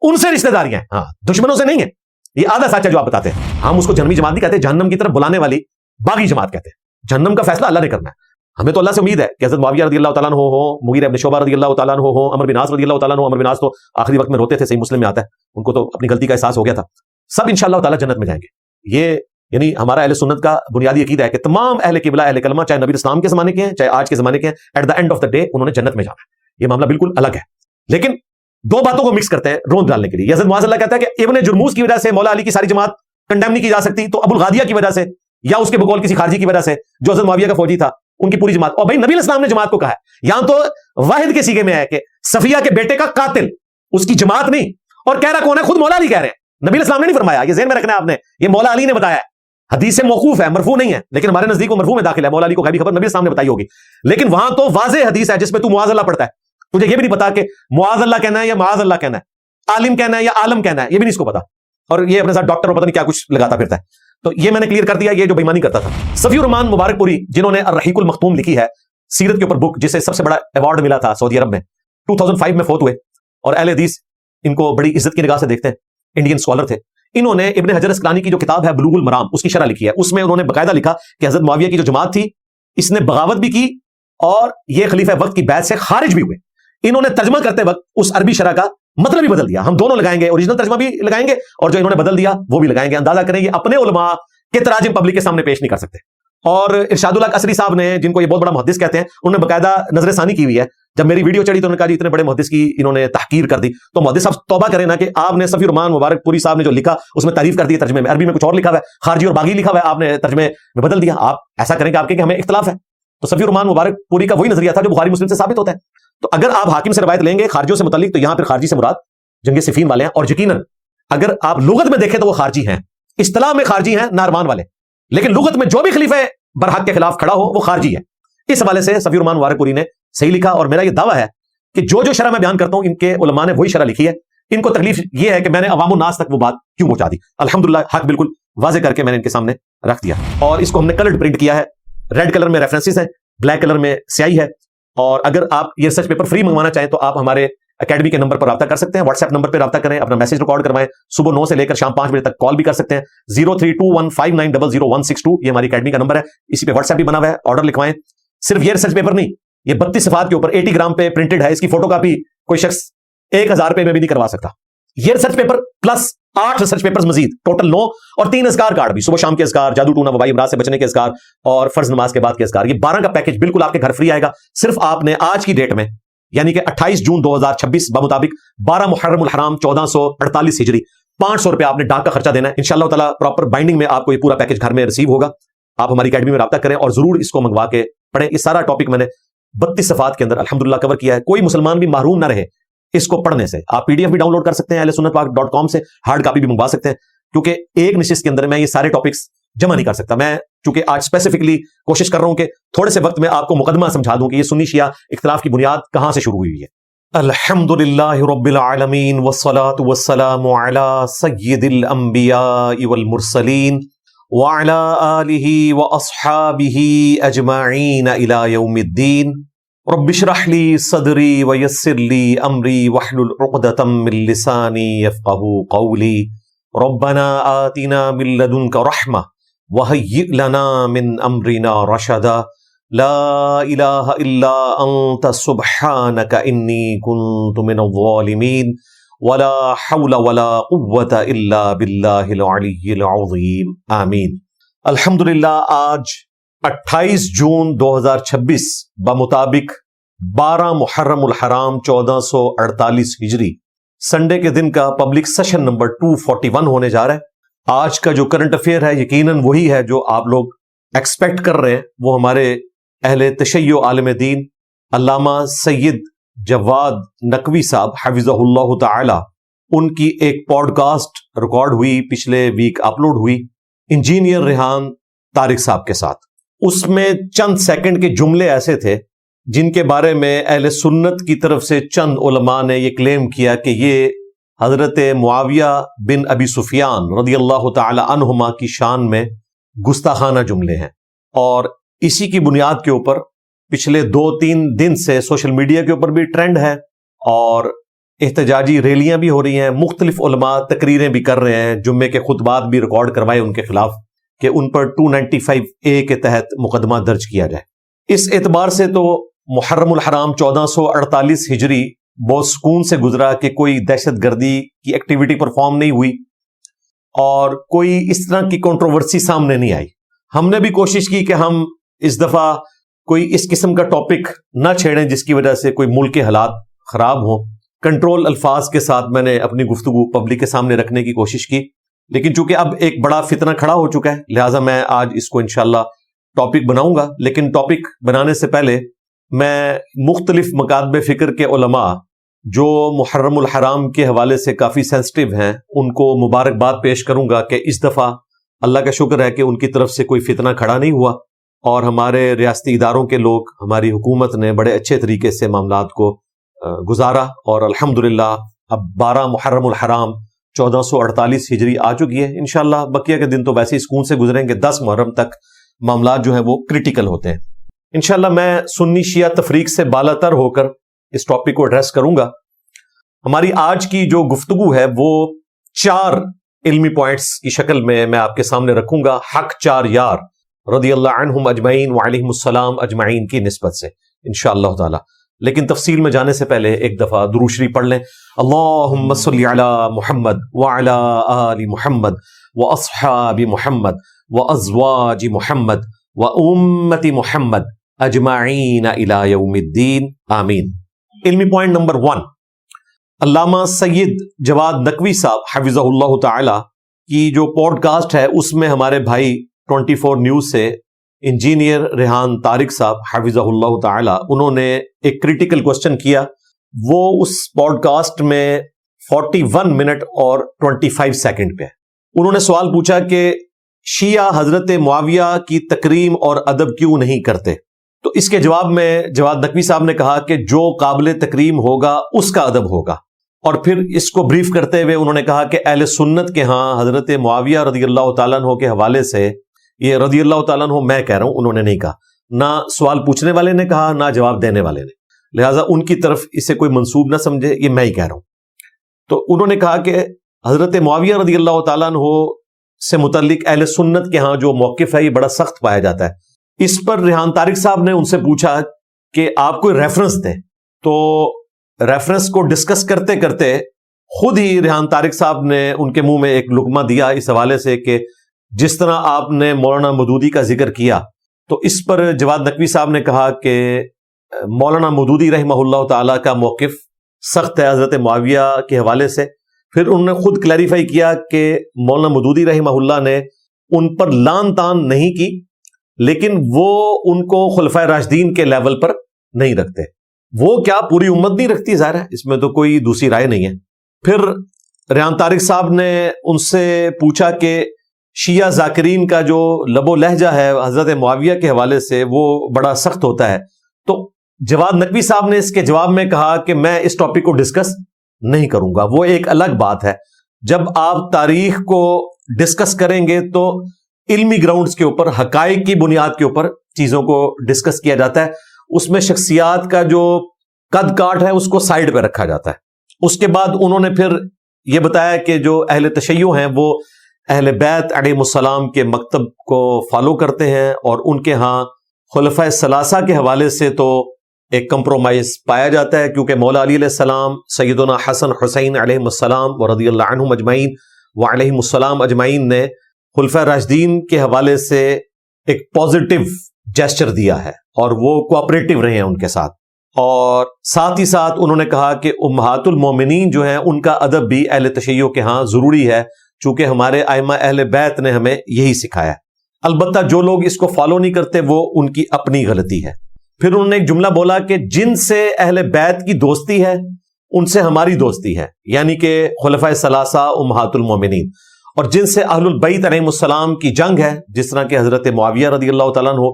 ان سے رشتہ داریاں ہیں، ہاں دشمنوں سے نہیں ہیں. یہ آدھا سچ ہے جو آپ بتاتے ہیں. ہم اس کو جہنمی جماعت نہیں کہتے، جہنم کی طرف بلانے والی باغی جماعت کہتے ہیں. جہنم کا فیصلہ اللہ نے کرنا ہے. ہمیں تو اللہ سے امید ہے کہ حضرت معاویہ رضی اللہ تعالیٰ عنہ ہو، مغیرہ ابن شعبہ رضی اللہ تعالیٰ عنہ ہو، عمر بن عاص رضی اللہ تعالیٰ عنہ. عمر بن عاص تو آخری وقت میں روتے تھے، صحیح مسلم میں آتا ہے، ان کو تو اپنی غلطی کا احساس ہو گیا تھا. سب انشاءاللہ تعالیٰ جنت میں جائیں گے. یہ یعنی ہمارا اہل سنت کا بنیادی عقیدہ ہے کہ تمام اہل قبلہ اہل کلمہ چاہے نبی اسلام کے زمانے کے ہیں چاہے آج کے زمانے کے ہیں، at the end of the day انہوں نے جنت میں جانا ہے. یہ معاملہ بالکل الگ ہے. لیکن 2 باتوں کو مکس کرتے ہیں روند ڈالنے کے لیے. حضرت معاذ اللہ کہتا ہے کہ ابن جرموز کی وجہ سے مولا علی کی ساری جماعت کنڈیم نہیں کی جا سکتی، تو ابو الغادیہ کی وجہ سے یا اس کے بقول کسی خارجی کی وجہ سے جو حضرت معاویہ کا فوجی تھا ان کی پوری جماعت. اور بھائی نبی علیہ السلام نے جماعت کو کہا ہے, یہاں تو واحد کے سیغے میں ہے کہ صفیہ کے بیٹے کا قاتل, اس کی جماعت نہیں. اور کہہ رہا کون ہے؟ خود مولا علی کہہ رہے ہیں, نبی علیہ السلام نے نہیں فرمایا, یہ ذہن میں رکھنا ہے آپ نے, یہ مولا علی نے بتایا ہے. حدیث سے موقوف ہے, مرفوع نہیں ہے, لیکن ہمارے نزدیک وہ مرفوع میں داخل ہے. مولا علی کو غیبی خبر نبی السلام نے بتائی ہوگی, لیکن وہاں تو واضح حدیث ہے جس میں تو معاذ اللہ پڑھتا ہے. تجھے یہ بھی نہیں پتا کہ معاذ اللہ کہنا ہے یا معاذ اللہ کہنا ہے, عالم کہنا ہے یا عالم کہنا ہے, یہ بھی نہیں اس کو پتا. اور یہ اپنے ساتھ ڈاکٹر اور پتہ نہیں کیا کچھ لگاتا پھرتا ہے. تو یہ میں نے کلیئر کر دیا, یہ جو بےمانی کرتا تھا. صفی الرحمان مبارک پوری, جنہوں نے الرحیق المختوم لکھی ہے سیرت کے اوپر بک, جسے سب سے بڑا ایوارڈ ملا تھا سعودی عرب میں, 2005 میں فوت ہوئے, اور اہل حدیث ان کو بڑی عزت کی نگاہ سے دیکھتے ہیں, انڈین اسکالر تھے. انہوں نے ابن حجر اسقلانی کی جو کتاب ہے بلوغ المرام, اس کی شرح لکھی ہے. اس میں انہوں نے باقاعدہ لکھا کہ حضرت معاویہ کی جو جماعت تھی اس نے بغاوت بھی کی اور یہ خلیفہ وقت کی بیعت سے خارج بھی ہوئے. انہوں نے ترجمہ کرتے وقت اس عربی شرح کا مطلب بھی بدل دیا. ہم دونوں لگائیں گے, اوریجنل ترجمہ بھی لگائیں گے اور جو انہوں نے بدل دیا وہ بھی لگائیں گے. اندازہ کریں یہ اپنے علماء کے تراجم پبلک کے سامنے پیش نہیں کر سکتے. اور ارشاد اللہ قصری صاحب نے, جن کو یہ بہت بڑا محدث کہتے ہیں, انہوں نے باقاعدہ نظر ثانی کی ہوئی ہے. جب میری ویڈیو چڑھی تو انہوں نے کہا جی اتنے بڑے محدث کی انہوں نے تحقیر کر دی. تو محدث صاحب توبہ کریں نا کہ آپ نے صفی الرحمان مبارک پوری صاحب نے جو لکھا اس میں تعریف کر دی ترجمے میں. عربی میں کچھ اور لکھا ہوا ہے, خارجی اور باغی لکھا ہوا ہے, آپ نے ترجمے میں بدل دیا. آپ ایسا کریں کہ آپ کے کہ ہمیں اختلاف ہے. تو صفی الرحمان مبارک پوری کا وہی نظریہ تھا جو بخاری مسلم سے ثابت ہوتا ہے. تو اگر آپ حاکم سے روایت لیں گے خارجیوں سے متعلق, تو یہاں پھر خارجی سے مراد جنگ صفین والے ہیں. اور یقیناً اگر آپ لغت میں دیکھیں تو وہ خارجی ہیں, اصطلاح میں خارجی ہیں نارمان والے, لیکن لغت میں جو بھی خلیفہ برحق کے خلاف کھڑا ہو وہ خارجی ہے. اس حوالے سے صفی الرحمان مبارک پوری نے صحیح لکھا. اور میرا یہ دعویٰ ہے کہ جو شرح میں بیان کرتا ہوں ان کے علماء نے وہی شرح لکھی ہے. ان کو تکلیف یہ ہے کہ میں نے عوام الناس تک وہ بات کیوں پہنچا دی. الحمدللہ حق بالکل واضح کر کے میں نے ان کے سامنے رکھ دیا. اور اس کو ہم نے کلرڈ پرنٹ کیا ہے, ریڈ کلر میں ریفرنسز ہیں, بلیک کلر میں سیاہی ہے. اور اگر آپ یہ ریسرچ پیپر فری منگوانا چاہیں تو آپ ہمارے اکیڈمی کے نمبر پر رابطہ کر سکتے ہیں. واٹس ایپ نمبر پہ رابطہ کریں, اپنا میسج ریکارڈ کروائیں, صبح 9 سے لے کر شام 5 بجے تک کال بھی کر سکتے ہیں. 032159000162 یہ ہماری اکیڈمی کا نمبر ہے. اسی پہ واٹس ایپ بھی بنا ہوا ہے, آرڈر لکھوائیں. صرف یہ ریسرچ پیپر نہیں, یہ 32 صفحات کے اوپر 80 گرام پہ پرنٹڈ ہے. اس کی فوٹو کاپی کوئی شخص 1000 روپے میں بھی نہیں کروا سکتا. یہ research paper plus 8 research paper مزید, ٹوٹل 9, اور 3 اذکار کارڈ بھی, صبح شام کے اذکار, جادو ٹونا وبائی امراض سے بچنے کے اذکار, اور فرض نماز کے بعد کے اذکار. یہ 12 کا پیکج بالکل آپ کے گھر فری آئے گا. صرف آپ نے آج کی ڈیٹ میں یعنی کہ 28 جون 2026 بمطابق 12 محرم الحرام 1448 ہجری 500 روپے آپ نے ڈاک کا خرچہ دینا ہے. انشاءاللہ تعالی پراپر بائنڈنگ میں آپ کو یہ پورا پیکج گھر میں ریسیو ہوگا. آپ ہماری اکیڈمی میں رابطہ کریں اور ضرور اس کو منگوا کے پڑھیں. یہ سارا ٹاپک میں نے 32 صفحات کے اندر الحمدللہ کور کیا ہے. کوئی مسلمان بھی محروم نہ رہے اس کو پڑھنے سے. آپ PDF بھی ڈاؤن لوڈ کر سکتے ہیں ahlsunnatpak.com سے, ہارڈ کاپی بھی منگوا سکتے ہیں, کیونکہ ایک نشست کے اندر میں یہ سارے ٹاپکس جمع نہیں کر سکتا. میں چونکہ آج اسپیسیفکلی کوشش کر رہا ہوں کہ تھوڑے سے وقت میں آپ کو مقدمہ سمجھا دوں کہ یہ سنی شیعہ اختلاف کی بنیاد کہاں سے شروع ہوئی ہے. الحمدللہ رب العالمین والصلاة والسلام علی سید الانبیاء والمرسلین وعلی آلہ واصحابہ اجمعین الی یوم الدین. رب اشرح لی صدری ویسر لی امری واحلل عقدۃ من لسانی یفقهوا قولی. ربنا آتنا من لدنک رحمہ وہیئ لنا من امرنا رشدا. لا الہ الا انت سبحانک انی کنت من الظالمین. ولا حول ولا قوة الا باللہ العلی العظیم. آمین. الحمدللہ آج 28 جون 2026 بمطابق 12 محرم الحرام 1448 ہجری سنڈے کے دن کا پبلک سیشن نمبر 241 ہونے جا رہا ہے. آج کا جو کرنٹ افیئر ہے یقیناً وہی ہے جو آپ لوگ ایکسپیکٹ کر رہے ہیں. وہ ہمارے اہل تشیع عالم دین علامہ سید جواد نقوی صاحب حفظہ اللہ تعالی, ان کی ایک پوڈ کاسٹ ریکارڈ ہوئی, پچھلے ویک اپلوڈ ہوئی, انجینئر ریحان طارق صاحب کے ساتھ. اس میں چند سیکنڈ کے جملے ایسے تھے جن کے بارے میں اہل سنت کی طرف سے چند علماء نے یہ کلیم کیا کہ یہ حضرت معاویہ بن ابی سفیان رضی اللہ تعالی عنہما کی شان میں گستاخانہ جملے ہیں. اور اسی کی بنیاد کے اوپر پچھلے 2-3 دن سے سوشل میڈیا کے اوپر بھی ٹرینڈ ہے اور احتجاجی ریلیاں بھی ہو رہی ہیں. مختلف علماء تقریریں بھی کر رہے ہیں, جمعے کے خطبات بھی ریکارڈ کروائے ان کے خلاف کہ ان پر 295A کے تحت مقدمہ درج کیا جائے. اس اعتبار سے تو محرم الحرام 1448 ہجری بہت سکون سے گزرا کہ کوئی دہشت گردی کی ایکٹیویٹی پرفارم نہیں ہوئی اور کوئی اس طرح کی کنٹروورسی سامنے نہیں آئی. ہم نے بھی کوشش کی کہ ہم اس دفعہ کوئی اس قسم کا ٹاپک نہ چھیڑیں جس کی وجہ سے کوئی ملک کے حالات خراب ہوں. کنٹرول الفاظ کے ساتھ میں نے اپنی گفتگو پبلک کے سامنے رکھنے کی کوشش کی, لیکن چونکہ اب ایک بڑا فتنہ کھڑا ہو چکا ہے لہٰذا میں آج اس کو انشاءاللہ ٹاپک بناؤں گا، لیکن ٹاپک بنانے سے پہلے میں مختلف مکاتب فکر کے علماء جو محرم الحرام کے حوالے سے کافی سینسٹیو ہیں ان کو مبارکباد پیش کروں گا کہ اس دفعہ اللہ کا شکر ہے کہ ان کی طرف سے کوئی فتنہ کھڑا نہیں ہوا اور ہمارے ریاستی اداروں کے لوگ، ہماری حکومت نے بڑے اچھے طریقے سے معاملات کو گزارا، اور الحمدللہ اب 12 محرم الحرام 1448 ہجری آ چکی ہے۔ انشاءاللہ بقیہ کے دن تو ویسے ہی سکون سے گزریں گے، 10 محرم تک معاملات جو ہیں وہ کریٹیکل ہوتے ہیں۔ انشاءاللہ میں سنی شیعہ تفریق سے بالا تر ہو کر اس ٹاپک کو ایڈریس کروں گا۔ ہماری آج کی جو گفتگو ہے وہ 4 علمی پوائنٹس کی شکل میں آپ کے سامنے رکھوں گا، حق 4 یار رضی اللہ عنہم اجمعین وعلیہم السلام اجمعین کی نسبت سے انشاءاللہ تعالی۔ لیکن تفصیل میں جانے سے پہلے ایک دفعہ درود شریف پڑھ لیں۔ اللہم صلی علی محمد وعلی آل محمد واصحاب محمد وازواج محمد وامت محمد اجمعین الی یوم الدین آمین۔ علمی پوائنٹ نمبر 1، علامہ سید جواد نقوی صاحب حفظہ اللہ تعالی کی جو پوڈ کاسٹ ہے اس میں ہمارے بھائی 24 نیوز سے انجینئر ریحان طارق صاحب حفظہ اللہ تعالی انہوں نے ایک کریٹیکل کوسچن کیا۔ وہ اس پوڈ کاسٹ میں 41 منٹ اور 25 سیکنڈ پہ انہوں نے سوال پوچھا کہ شیعہ حضرت معاویہ کی تکریم اور ادب کیوں نہیں کرتے؟ تو اس کے جواب میں جواد نقوی صاحب نے کہا کہ جو قابل تکریم ہوگا اس کا ادب ہوگا، اور پھر اس کو بریف کرتے ہوئے انہوں نے کہا کہ اہل سنت کے ہاں حضرت معاویہ رضی اللہ تعالیٰ عنہ کے حوالے سے، یہ رضی اللہ تعالیٰ عنہ میں کہہ رہا ہوں، انہوں نے نہیں کہا، نہ سوال پوچھنے والے نے کہا نہ جواب دینے والے نے، لہٰذا ان کی طرف اسے کوئی منسوب نہ سمجھے، یہ میں ہی کہہ رہا ہوں۔ تو انہوں نے کہا کہ حضرت معاویہ رضی اللہ تعالیٰ عنہ سے متعلق اہل سنت کے ہاں جو موقف ہے یہ بڑا سخت پایا جاتا ہے۔ اس پر ریحان طارق صاحب نے ان سے پوچھا کہ آپ کوئی ریفرنس دیں، تو ریفرنس کو ڈسکس کرتے کرتے خود ہی ریحان طارق صاحب نے ان کے منہ میں ایک لقمہ دیا اس حوالے سے کہ جس طرح آپ نے مولانا مودودی کا ذکر کیا، تو اس پر جواد نقوی صاحب نے کہا کہ مولانا مودودی رحمہ اللہ تعالی کا موقف سخت ہے حضرت معاویہ کے حوالے سے۔ پھر انہوں نے خود کلیریفائی کیا کہ مولانا مودودی رحمہ اللہ نے ان پر لان تان نہیں کی، لیکن وہ ان کو خلفائے راشدین کے لیول پر نہیں رکھتے۔ وہ کیا پوری امت نہیں رکھتی، ظاہر ہے اس میں تو کوئی دوسری رائے نہیں ہے۔ پھر ریحان طارق صاحب نے ان سے پوچھا کہ شیعہ ذاکرین کا جو لب و لہجہ ہے حضرت معاویہ کے حوالے سے وہ بڑا سخت ہوتا ہے، تو جواد نقوی صاحب نے اس کے جواب میں کہا کہ میں اس ٹاپک کو ڈسکس نہیں کروں گا، وہ ایک الگ بات ہے۔ جب آپ تاریخ کو ڈسکس کریں گے تو علمی گراؤنڈز کے اوپر، حقائق کی بنیاد کے اوپر چیزوں کو ڈسکس کیا جاتا ہے، اس میں شخصیات کا جو قد کاٹ ہے اس کو سائیڈ پہ رکھا جاتا ہے۔ اس کے بعد انہوں نے پھر یہ بتایا کہ جو اہل تشیع ہیں وہ اہل بیت علیہ السلام کے مکتب کو فالو کرتے ہیں، اور ان کے ہاں خلفائے ثلاثہ کے حوالے سے تو ایک کمپرومائز پایا جاتا ہے، کیونکہ مولا علی علیہ السلام، سیدنا حسن حسین علیہ السلام و رضی اللہ عنہم اجمعین وعلیہم السلام اجمعین نے خلفائے راشدین کے حوالے سے ایک پازیٹیو جیسچر دیا ہے اور وہ کوآپریٹو رہے ہیں ان کے ساتھ، اور ساتھ ہی ساتھ انہوں نے کہا کہ امہات المومنین جو ہیں ان کا ادب بھی اہل تشیع کے ہاں ضروری ہے، چونکہ ہمارے ائمہ اہل بیت نے ہمیں یہی سکھایا۔ البتہ جو لوگ اس کو فالو نہیں کرتے وہ ان کی اپنی غلطی ہے۔ پھر انہوں نے ایک جملہ بولا کہ جن سے اہل بیت کی دوستی ہے ان سے ہماری دوستی ہے، یعنی کہ خلفائے ثلاثہ امہات المومنین، اور جن سے اہل البیت علیہ السلام کی جنگ ہے جس طرح کہ حضرت معاویہ رضی اللہ تعالیٰ عنہ،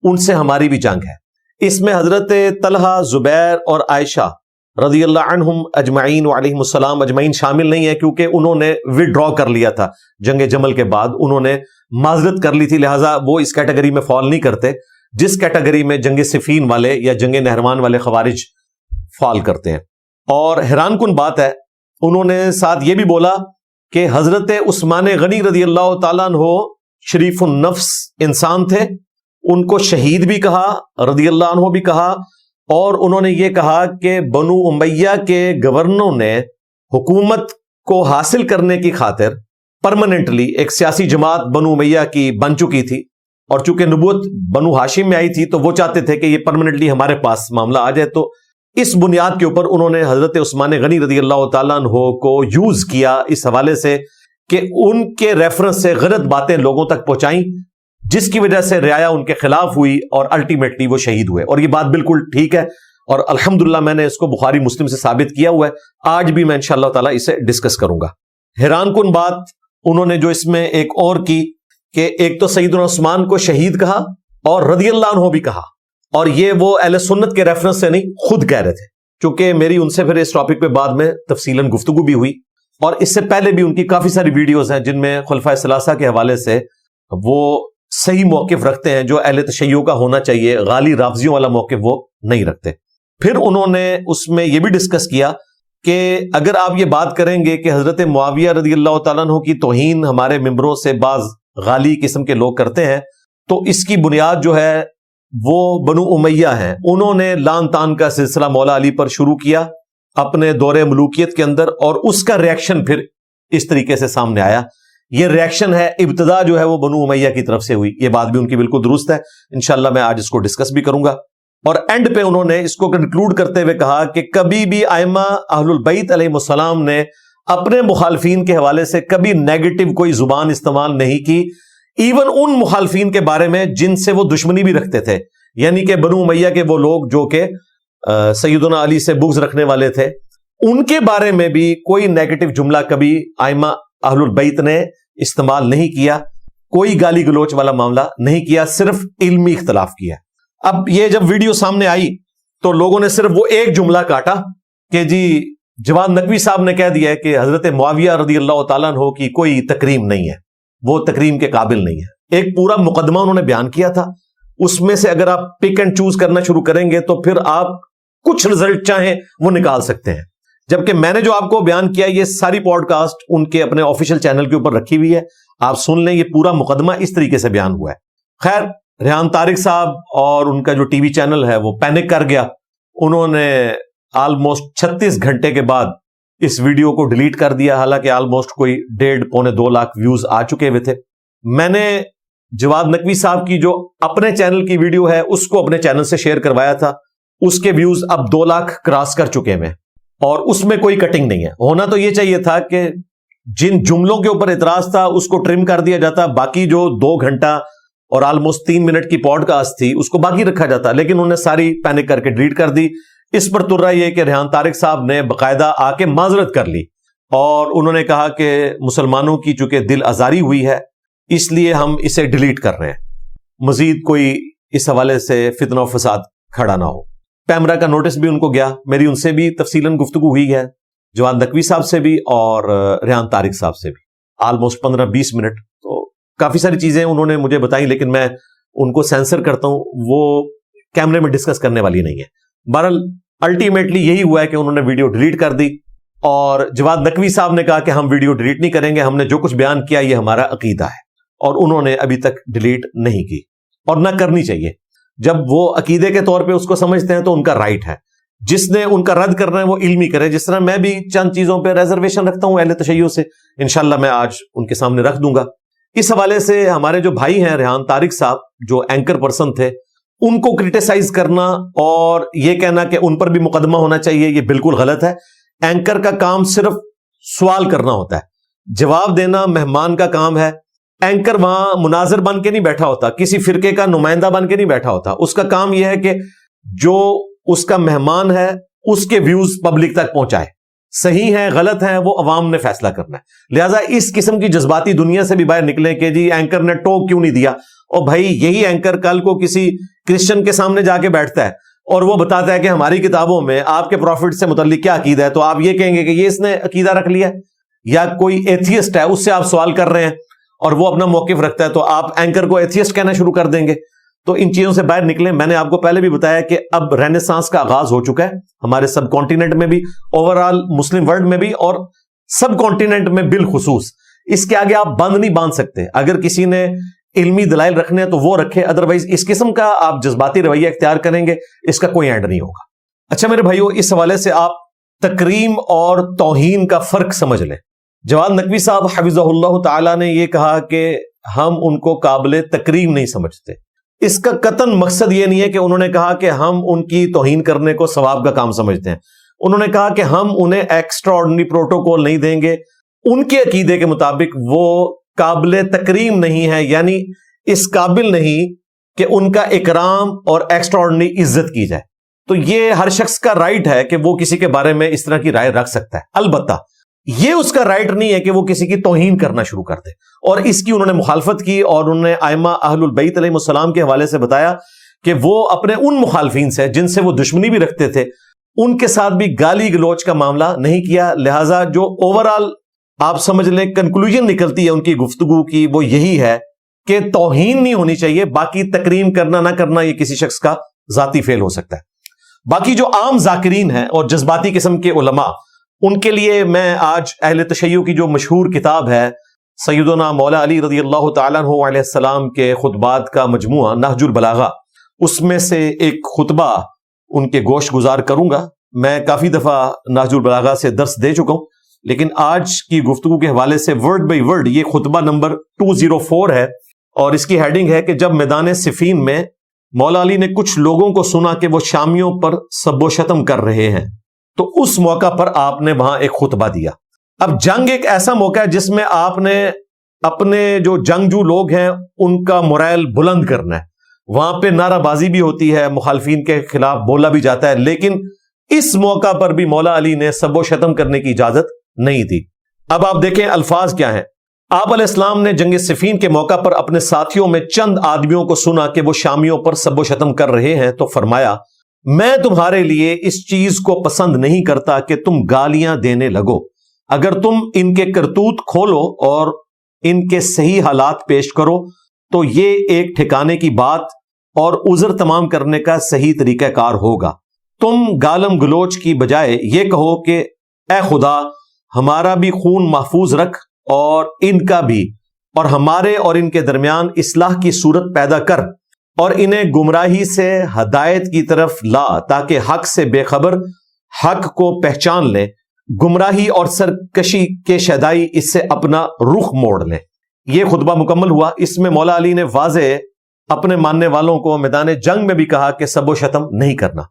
ان سے ہماری بھی جنگ ہے۔ اس میں حضرت طلحہ، زبیر اور عائشہ رضی اللہ عنہم اجمعین وعلیہم السلام اجمعین شامل نہیں ہے، کیونکہ انہوں نے وڈرا کر لیا تھا جنگ جمل کے بعد، انہوں نے معذرت کر لی تھی، لہٰذا وہ اس کیٹیگری میں فال نہیں کرتے جس کیٹیگری میں جنگ صفین والے یا جنگ نہروان والے خوارج فال کرتے ہیں۔ اور حیران کن بات ہے، انہوں نے ساتھ یہ بھی بولا کہ حضرت عثمان غنی رضی اللہ تعالیٰ عنہ شریف النفس انسان تھے، ان کو شہید بھی کہا، رضی اللہ عنہ بھی کہا، اور انہوں نے یہ کہا کہ بنو امیہ کے گورنروں نے حکومت کو حاصل کرنے کی خاطر پرماننٹلی ایک سیاسی جماعت بنو امیہ کی بن چکی تھی، اور چونکہ نبوت بنو ہاشم میں آئی تھی تو وہ چاہتے تھے کہ یہ پرماننٹلی ہمارے پاس معاملہ آ جائے، تو اس بنیاد کے اوپر انہوں نے حضرت عثمان غنی رضی اللہ تعالیٰ عنہ کو یوز کیا اس حوالے سے کہ ان کے ریفرنس سے غلط باتیں لوگوں تک پہنچائیں، جس کی وجہ سے رعایا ان کے خلاف ہوئی اور الٹیمیٹلی وہ شہید ہوئے. اور یہ بات بالکل ٹھیک ہے اور الحمدللہ میں نے اس کو بخاری مسلم سے ثابت کیا ہوا ہے. آج بھی میں انشاءاللہ تعالی اسے ڈسکس کروں گا. حیران کن بات انہوں نے جو اس میں ایک اور کی کہ ایک تو سیدنا عثمان کو شہید کہا اور رضی اللہ عنہ بھی کہا, اور یہ وہ اہل سنت کے ریفرنس سے نہیں خود کہہ رہے تھے. چونکہ میری ان سے پھر اس ٹاپک پہ بعد میں تفصیلاً گفتگو بھی ہوئی, اور اس سے پہلے بھی ان کی کافی ساری ویڈیوز ہیں جن میں خلفائے ثلاثہ کے حوالے سے وہ صحیح موقف رکھتے ہیں جو اہل تشیع کا ہونا چاہیے. غالی رافضیوں والا موقف وہ نہیں رکھتے. پھر انہوں نے اس میں یہ بھی ڈسکس کیا کہ اگر آپ یہ بات کریں گے کہ حضرت معاویہ رضی اللہ تعالیٰ عنہ کی توہین ہمارے ممبروں سے بعض غالی قسم کے لوگ کرتے ہیں, تو اس کی بنیاد جو ہے وہ بنو امیہ ہیں. انہوں نے لان تان کا سلسلہ مولا علی پر شروع کیا اپنے دور ملوکیت کے اندر, اور اس کا ریاکشن پھر اس طریقے سے سامنے آیا. یہ ریاکشن ہے, ابتدا جو ہے وہ بنو امیہ کی طرف سے ہوئی. یہ بات بھی ان کی بالکل درست ہے, انشاءاللہ میں آج اس کو ڈسکس بھی کروں گا. اور اینڈ پہ انہوں نے اس کو کنکلوڈ کرتے ہوئے کہا کہ کبھی بھی ائمہ اہل البیت علیہ السلام نے اپنے مخالفین کے حوالے سے کبھی نیگیٹو کوئی زبان استعمال نہیں کی, ایون ان مخالفین کے بارے میں جن سے وہ دشمنی بھی رکھتے تھے. یعنی کہ بنو امیہ کے وہ لوگ جو کہ سیدنا علی سے بغض رکھنے والے تھے, ان کے بارے میں بھی کوئی نیگیٹو جملہ کبھی ائمہ اہل البیت نے استعمال نہیں کیا, کوئی گالی گلوچ والا معاملہ نہیں کیا, صرف علمی اختلاف کیا. اب یہ جب ویڈیو سامنے آئی تو لوگوں نے صرف وہ ایک جملہ کاٹا کہ جی جواد نقوی صاحب نے کہہ دیا ہے کہ حضرت معاویہ رضی اللہ تعالیٰ عنہ کی کوئی تکریم نہیں ہے, وہ تکریم کے قابل نہیں ہے. ایک پورا مقدمہ انہوں نے بیان کیا تھا, اس میں سے اگر آپ پک اینڈ چوز کرنا شروع کریں گے تو پھر آپ کچھ رزلٹ چاہیں وہ نکال سکتے ہیں. جبکہ میں نے جو آپ کو بیان کیا یہ ساری پوڈ کاسٹ ان کے اپنے آفیشیل چینل کے اوپر رکھی ہوئی ہے, آپ سن لیں. یہ پورا مقدمہ اس طریقے سے بیان ہوا ہے. خیر, ریحان طارق صاحب اور ان کا جو ٹی وی چینل ہے وہ پینک کر گیا. انہوں نے آلموسٹ 36 گھنٹے کے بعد اس ویڈیو کو ڈیلیٹ کر دیا, حالانکہ آلموسٹ کوئی 1.5-2 لاکھ ویوز آ چکے ہوئے تھے. میں نے جواد نقوی صاحب کی جو اپنے چینل کی ویڈیو ہے اس کو اپنے چینل سے شیئر کروایا تھا, اس کے ویوز اب 2 لاکھ کراس کر چکے ہیں, اور اس میں کوئی کٹنگ نہیں ہے. ہونا تو یہ چاہیے تھا کہ جن جملوں کے اوپر اعتراض تھا اس کو ٹرم کر دیا جاتا, باقی جو 2 گھنٹہ اور آلموسٹ 3 منٹ کی پوڈ کاسٹ تھی اس کو باقی رکھا جاتا, لیکن انہوں نے ساری پینک کر کے ڈیلیٹ کر دی. اس پر تر رہا یہ کہ ریحان طارق صاحب نے باقاعدہ آ کے معذرت کر لی, اور انہوں نے کہا کہ مسلمانوں کی چونکہ دل آزاری ہوئی ہے اس لیے ہم اسے ڈیلیٹ کر رہے ہیں, مزید کوئی اس حوالے سے فتنہ و فساد کھڑا نہ ہو. پیمرا کا نوٹس بھی ان کو گیا, میری ان سے بھی تفصیلاً گفتگو ہوئی ہے, جواد نقوی صاحب سے بھی اور ریحان طارق صاحب سے بھی, آلموسٹ 15-20 منٹ. تو کافی ساری چیزیں انہوں نے مجھے بتائیں, لیکن میں ان کو سینسر کرتا ہوں, وہ کیمرے میں ڈسکس کرنے والی نہیں ہے. بہرحال الٹیمیٹلی یہی ہوا ہے کہ انہوں نے ویڈیو ڈیلیٹ کر دی, اور جواد نقوی صاحب نے کہا کہ ہم ویڈیو ڈیلیٹ نہیں کریں گے, ہم نے جو کچھ بیان کیا یہ ہمارا عقیدہ ہے, اور انہوں نے ابھی تک ڈیلیٹ نہیں کی, اور نہ کرنی چاہیے. جب وہ عقیدے کے طور پہ اس کو سمجھتے ہیں تو ان کا رائٹ ہے, جس نے ان کا رد کرنا ہے وہ علمی کرے. جس طرح میں بھی چند چیزوں پہ ریزرویشن رکھتا ہوں اہل تشیع سے, انشاءاللہ میں آج ان کے سامنے رکھ دوں گا. اس حوالے سے ہمارے جو بھائی ہیں ریحان طارق صاحب جو اینکر پرسن تھے, ان کو کرٹیسائز کرنا اور یہ کہنا کہ ان پر بھی مقدمہ ہونا چاہیے یہ بالکل غلط ہے. اینکر کا کام صرف سوال کرنا ہوتا ہے, جواب دینا مہمان کا کام ہے. اینکر وہاں مناظر بن کے نہیں بیٹھا ہوتا, کسی فرقے کا نمائندہ بن کے نہیں بیٹھا ہوتا. اس کا کام یہ ہے کہ جو اس کا مہمان ہے اس کے ویوز پبلک تک پہنچائے, صحیح ہے غلط ہے وہ عوام نے فیصلہ کرنا ہے. لہٰذا اس قسم کی جذباتی دنیا سے بھی باہر نکلیں کہ جی اینکر نے ٹوک کیوں نہیں دیا, اور بھائی یہی اینکر کل کو کسی کرسچن کے سامنے جا کے بیٹھتا ہے اور وہ بتاتا ہے کہ ہماری کتابوں میں آپ کے پروفٹ سے متعلق کیا عقیدہ ہے, تو آپ یہ کہیں گے کہ یہ اس نے عقیدہ رکھ لیا. یا کوئی ایتھیسٹ ہے اس سے آپ سوال کر رہے ہیں اور وہ اپنا موقف رکھتا ہے, تو آپ اینکر کو ایتھیسٹ کہنا شروع کر دیں گے. تو ان چیزوں سے باہر نکلیں. میں نے آپ کو پہلے بھی بتایا کہ اب رینیسانس کا آغاز ہو چکا ہے ہمارے سب کانٹیننٹ میں بھی, اوور آل مسلم ورلڈ میں بھی, اور سب کانٹیننٹ میں بالخصوص. اس کے آگے آپ بند نہیں باندھ سکتے. اگر کسی نے علمی دلائل رکھنے ہیں تو وہ رکھے, ادروائز اس قسم کا آپ جذباتی رویہ اختیار کریں گے اس کا کوئی اینڈ نہیں ہوگا. اچھا میرے بھائیو, اس حوالے سے آپ تکریم اور توہین کا فرق سمجھ لیں. جواد نقوی صاحب حفظہ اللہ تعالی نے یہ کہا کہ ہم ان کو قابل تکریم نہیں سمجھتے. اس کا قطعاً مقصد یہ نہیں ہے کہ انہوں نے کہا کہ ہم ان کی توہین کرنے کو ثواب کا کام سمجھتے ہیں. انہوں نے کہا کہ ہم انہیں ایکسٹرا آرڈنری پروٹوکول نہیں دیں گے, ان کے عقیدے کے مطابق وہ قابل تکریم نہیں ہے. یعنی اس قابل نہیں کہ ان کا اکرام اور ایکسٹراڈنری عزت کی جائے. تو یہ ہر شخص کا رائٹ ہے کہ وہ کسی کے بارے میں اس طرح کی رائے رکھ سکتا ہے. البتہ یہ اس کا رائٹ نہیں ہے کہ وہ کسی کی توہین کرنا شروع کر دے. اور اس کی انہوں نے مخالفت کی اور انہوں نے ائمہ اہل البیت علیہ السلام کے حوالے سے بتایا کہ وہ اپنے ان مخالفین سے جن سے وہ دشمنی بھی رکھتے تھے ان کے ساتھ بھی گالی گلوچ کا معاملہ نہیں کیا. لہٰذا جو اوورآل آپ سمجھ لیں کنکلوژن نکلتی ہے ان کی گفتگو کی وہ یہی ہے کہ توہین نہیں ہونی چاہیے. باقی تکریم کرنا نہ کرنا یہ کسی شخص کا ذاتی فعل ہو سکتا ہے. باقی جو عام ذاکرین ہیں اور جذباتی قسم کے علماء ان کے لیے میں آج اہل تشیع کی جو مشہور کتاب ہے سیدنا مولا علی رضی اللہ تعالیٰ عنہ علیہ السلام کے خطبات کا مجموعہ نہج البلاغہ اس میں سے ایک خطبہ ان کے گوشت گزار کروں گا. میں کافی دفعہ نہج البلاغہ سے درس دے چکا ہوں لیکن آج کی گفتگو کے حوالے سے ورڈ بائی ورڈ یہ خطبہ نمبر 204 ہے اور اس کی ہیڈنگ ہے کہ جب میدان صفین میں مولا علی نے کچھ لوگوں کو سنا کہ وہ شامیوں پر سب و شتم کر رہے ہیں تو اس موقع پر آپ نے وہاں ایک خطبہ دیا. اب جنگ ایک ایسا موقع ہے جس میں آپ نے اپنے جو جنگجو لوگ ہیں ان کا مورائل بلند کرنا ہے. وہاں پہ نعرہ بازی بھی ہوتی ہے, مخالفین کے خلاف بولا بھی جاتا ہے, لیکن اس موقع پر بھی مولا علی نے سب و شتم کرنے کی اجازت نہیں دی. اب آپ دیکھیں الفاظ کیا ہیں. آپ علیہ السلام نے جنگ صفین کے موقع پر اپنے ساتھیوں میں چند آدمیوں کو سنا کہ وہ شامیوں پر سب و شتم کر رہے ہیں تو فرمایا میں تمہارے لیے اس چیز کو پسند نہیں کرتا کہ تم گالیاں دینے لگو. اگر تم ان کے کرتوت کھولو اور ان کے صحیح حالات پیش کرو تو یہ ایک ٹھکانے کی بات اور عذر تمام کرنے کا صحیح طریقہ کار ہوگا. تم گالم گلوچ کی بجائے یہ کہو کہ اے خدا ہمارا بھی خون محفوظ رکھ اور ان کا بھی, اور ہمارے اور ان کے درمیان اصلاح کی صورت پیدا کر اور انہیں گمراہی سے ہدایت کی طرف لا تاکہ حق سے بے خبر حق کو پہچان لیں, گمراہی اور سرکشی کے شیدائی اس سے اپنا رخ موڑ لیں. یہ خطبہ مکمل ہوا. اس میں مولا علی نے واضح اپنے ماننے والوں کو میدان جنگ میں بھی کہا کہ سب و شتم نہیں کرنا.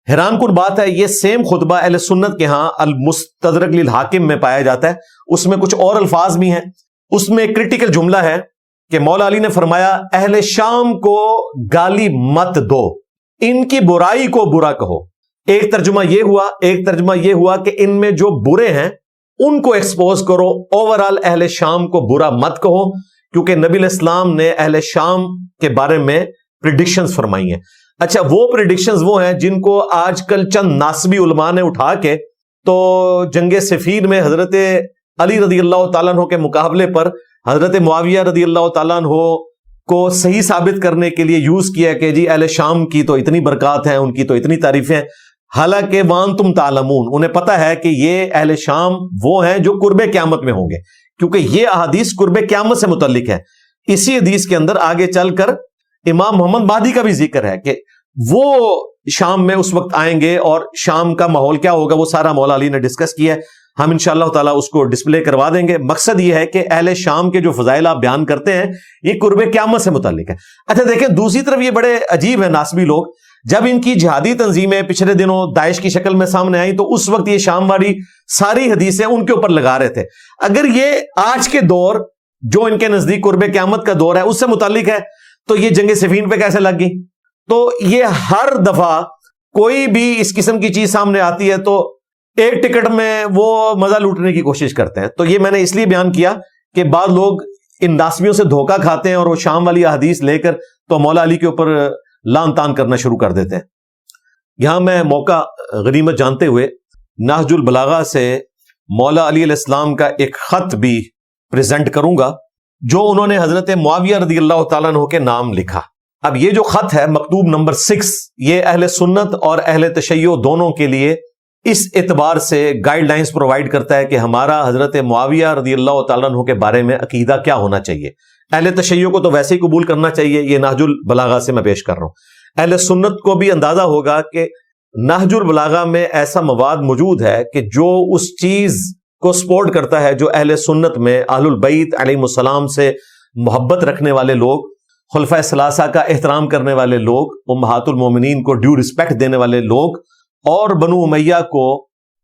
حیران کن بات ہے یہ سیم خطبہ اہل سنت کے ہاں المستدرک للحاکم میں پایا جاتا ہے. اس میں کچھ اور الفاظ بھی ہیں. اس میں ایک کرٹیکل جملہ ہے کہ مولا علی نے فرمایا اہل شام کو گالی مت دو, ان کی برائی کو برا کہو. ایک ترجمہ یہ ہوا کہ ان میں جو برے ہیں ان کو ایکسپوز کرو. اوورال اہل شام کو برا مت کہو کیونکہ نبی علیہ السلام نے اہل شام کے بارے میں پریڈکشنز فرمائی ہیں. اچھا وہ پریڈکشنز وہ ہیں جن کو آج کل چند ناسبی علماء نے اٹھا کے تو جنگ صفین میں حضرت علی رضی اللہ تعالیٰ عنہ کے مقابلے پر حضرت معاویہ رضی اللہ تعالیٰ عنہ کو صحیح ثابت کرنے کے لیے یوز کیا کہ جی اہل شام کی تو اتنی برکات ہیں, ان کی تو اتنی تعریفیں ہیں. حالانکہ وانتم تعلمون, انہیں پتہ ہے کہ یہ اہل شام وہ ہیں جو قرب قیامت میں ہوں گے کیونکہ یہ احادیث قرب قیامت سے متعلق ہے. اسی حدیث کے اندر آگے چل کر امام محمد مہدی کا بھی ذکر ہے کہ وہ شام میں اس وقت آئیں گے اور شام کا ماحول کیا ہوگا وہ سارا مولا علی نے ڈسکس کیا ہے. ہم انشاءاللہ تعالیٰ اس کو ڈسپلے کروا دیں گے. مقصد یہ ہے کہ اہل شام کے جو فضائل آپ بیان کرتے ہیں یہ قرب قیامت سے متعلق ہے. اچھا دیکھیں دوسری طرف یہ بڑے عجیب ہیں ناسبی لوگ, جب ان کی جہادی تنظیمیں پچھلے دنوں داعش کی شکل میں سامنے آئی تو اس وقت یہ شام والی ساری حدیثیں ان کے اوپر لگا رہے تھے. اگر یہ آج کے دور جو ان کے نزدیک قرب قیامت کا دور ہے اس سے متعلق ہے تو یہ جنگ صفین پہ کیسے لگ گئی؟ تو یہ ہر دفعہ کوئی بھی اس قسم کی چیز سامنے آتی ہے تو ایک ٹکٹ میں وہ مزہ لوٹنے کی کوشش کرتے ہیں. تو یہ میں نے اس لیے بیان کیا کہ بعض لوگ ان ناسبیوں سے دھوکہ کھاتے ہیں اور وہ شام والی حدیث لے کر تو مولا علی کے اوپر لان تان کرنا شروع کر دیتے ہیں. یہاں میں موقع غنیمت جانتے ہوئے نہج البلاغہ سے مولا علی علیہ السلام کا ایک خط بھی پریزنٹ کروں گا جو انہوں نے حضرت معاویہ رضی اللہ تعالیٰ عنہ کے نام لکھا. اب یہ جو خط ہے مکتوب نمبر 6 یہ اہل سنت اور اہل تشیع دونوں کے لیے اس اعتبار سے گائیڈ لائنز پرووائڈ کرتا ہے کہ ہمارا حضرت معاویہ رضی اللہ تعالیٰ عنہ کے بارے میں عقیدہ کیا ہونا چاہیے. اہل تشیع کو تو ویسے ہی قبول کرنا چاہیے, یہ نہج البلاغہ سے میں پیش کر رہا ہوں. اہل سنت کو بھی اندازہ ہوگا کہ نہج البلاغہ میں ایسا مواد موجود ہے کہ جو اس چیز کو سپورٹ کرتا ہے جو اہل سنت میں اہل البیت علیہ السلام سے محبت رکھنے والے لوگ, خلفائے ثلاثہ کا احترام کرنے والے لوگ, امہات المومنین کو ڈیو رسپیکٹ دینے والے لوگ اور بنو امیہ کو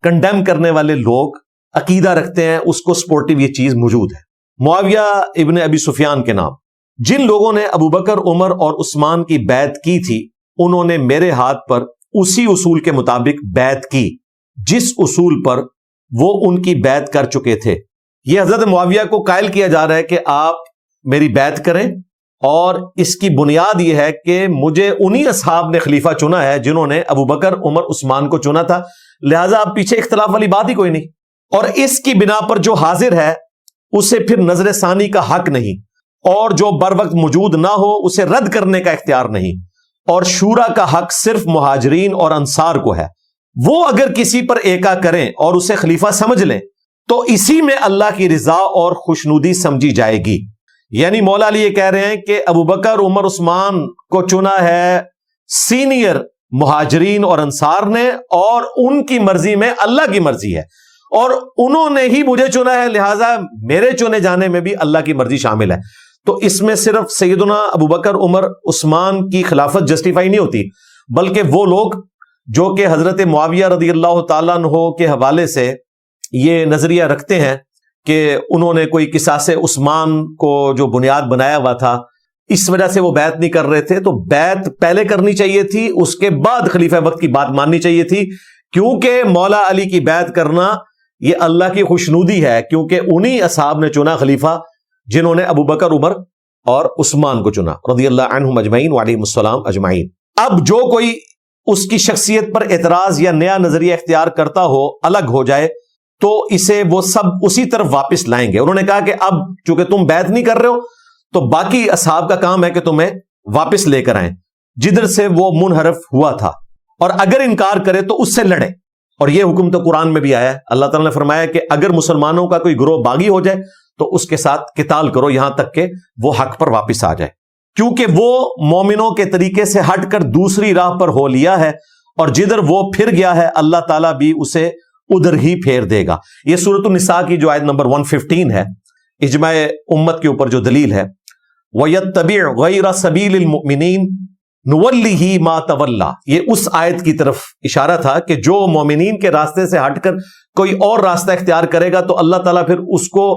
کنڈیم کرنے والے لوگ عقیدہ رکھتے ہیں, اس کو سپورٹیو یہ چیز موجود ہے. معاویہ ابن ابی سفیان کے نام جن لوگوں نے ابو بکر، عمر اور عثمان کی بیعت کی تھی انہوں نے میرے ہاتھ پر اسی اصول کے مطابق بیعت کی جس اصول پر وہ ان کی بیعت کر چکے تھے۔ یہ حضرت معاویہ کو قائل کیا جا رہا ہے کہ آپ میری بیعت کریں، اور اس کی بنیاد یہ ہے کہ مجھے انہی اصحاب نے خلیفہ چنا ہے جنہوں نے ابو بکر، عمر، عثمان کو چنا تھا، لہٰذا اب پیچھے اختلاف والی بات ہی کوئی نہیں۔ اور اس کی بنا پر جو حاضر ہے اسے پھر نظر ثانی کا حق نہیں، اور جو بر وقت موجود نہ ہو اسے رد کرنے کا اختیار نہیں، اور شورا کا حق صرف مہاجرین اور انصار کو ہے۔ وہ اگر کسی پر ایکا کریں اور اسے خلیفہ سمجھ لیں تو اسی میں اللہ کی رضا اور خوشنودی سمجھی جائے گی۔ یعنی مولا علی یہ کہہ رہے ہیں کہ ابو بکر، عمر، عثمان کو چنا ہے سینئر مہاجرین اور انصار نے، اور ان کی مرضی میں اللہ کی مرضی ہے، اور انہوں نے ہی مجھے چنا ہے، لہٰذا میرے چنے جانے میں بھی اللہ کی مرضی شامل ہے۔ تو اس میں صرف سیدنا ابو بکر، عمر، عثمان کی خلافت جسٹیفائی نہیں ہوتی، بلکہ وہ لوگ جو کہ حضرت معاویہ رضی اللہ تعالیٰ عنہ کے حوالے سے یہ نظریہ رکھتے ہیں کہ انہوں نے کوئی قصاص عثمان کو جو بنیاد بنایا ہوا تھا اس وجہ سے وہ بیعت نہیں کر رہے تھے، تو بیعت پہلے کرنی چاہیے تھی، اس کے بعد خلیفہ وقت کی بات ماننی چاہیے تھی، کیونکہ مولا علی کی بیعت کرنا یہ اللہ کی خوشنودی ہے، کیونکہ انہی اصحاب نے چنا خلیفہ جنہوں نے ابو بکر، عمر اور عثمان کو چنا رضی اللہ عنہم اجمعین وعلیہم السلام اجمعین۔ اب جو کوئی اس کی شخصیت پر اعتراض یا نیا نظریہ اختیار کرتا ہو، الگ ہو جائے، تو اسے وہ سب اسی طرف واپس لائیں گے۔ انہوں نے کہا کہ اب چونکہ تم بیعت نہیں کر رہے ہو تو باقی اصحاب کا کام ہے کہ تمہیں واپس لے کر آئیں جدھر سے وہ منحرف ہوا تھا، اور اگر انکار کرے تو اس سے لڑیں۔ اور یہ حکم تو قرآن میں بھی آیا ہے، اللہ تعالیٰ نے فرمایا کہ اگر مسلمانوں کا کوئی گروہ باغی ہو جائے تو اس کے ساتھ قتال کرو یہاں تک کہ وہ حق پر واپس آ جائے، کیونکہ وہ مومنوں کے طریقے سے ہٹ کر دوسری راہ پر ہو لیا ہے، اور جدھر وہ پھر گیا ہے اللہ تعالیٰ بھی اسے ادھر ہی پھیر دے گا۔ یہ سورۃ النساء کی جو آیت نمبر 115 ہے، اجماع امت کے اوپر جو دلیل ہے، وَيَتَّبِعْ غَيْرَ سَبِيلِ الْمُؤْمِنِينَ نُوَلِّهِ مَا تَوَلَّى، یہ اس آیت کی طرف اشارہ تھا کہ جو مومنین کے راستے سے ہٹ کر کوئی اور راستہ اختیار کرے گا تو اللہ تعالیٰ پھر اس کو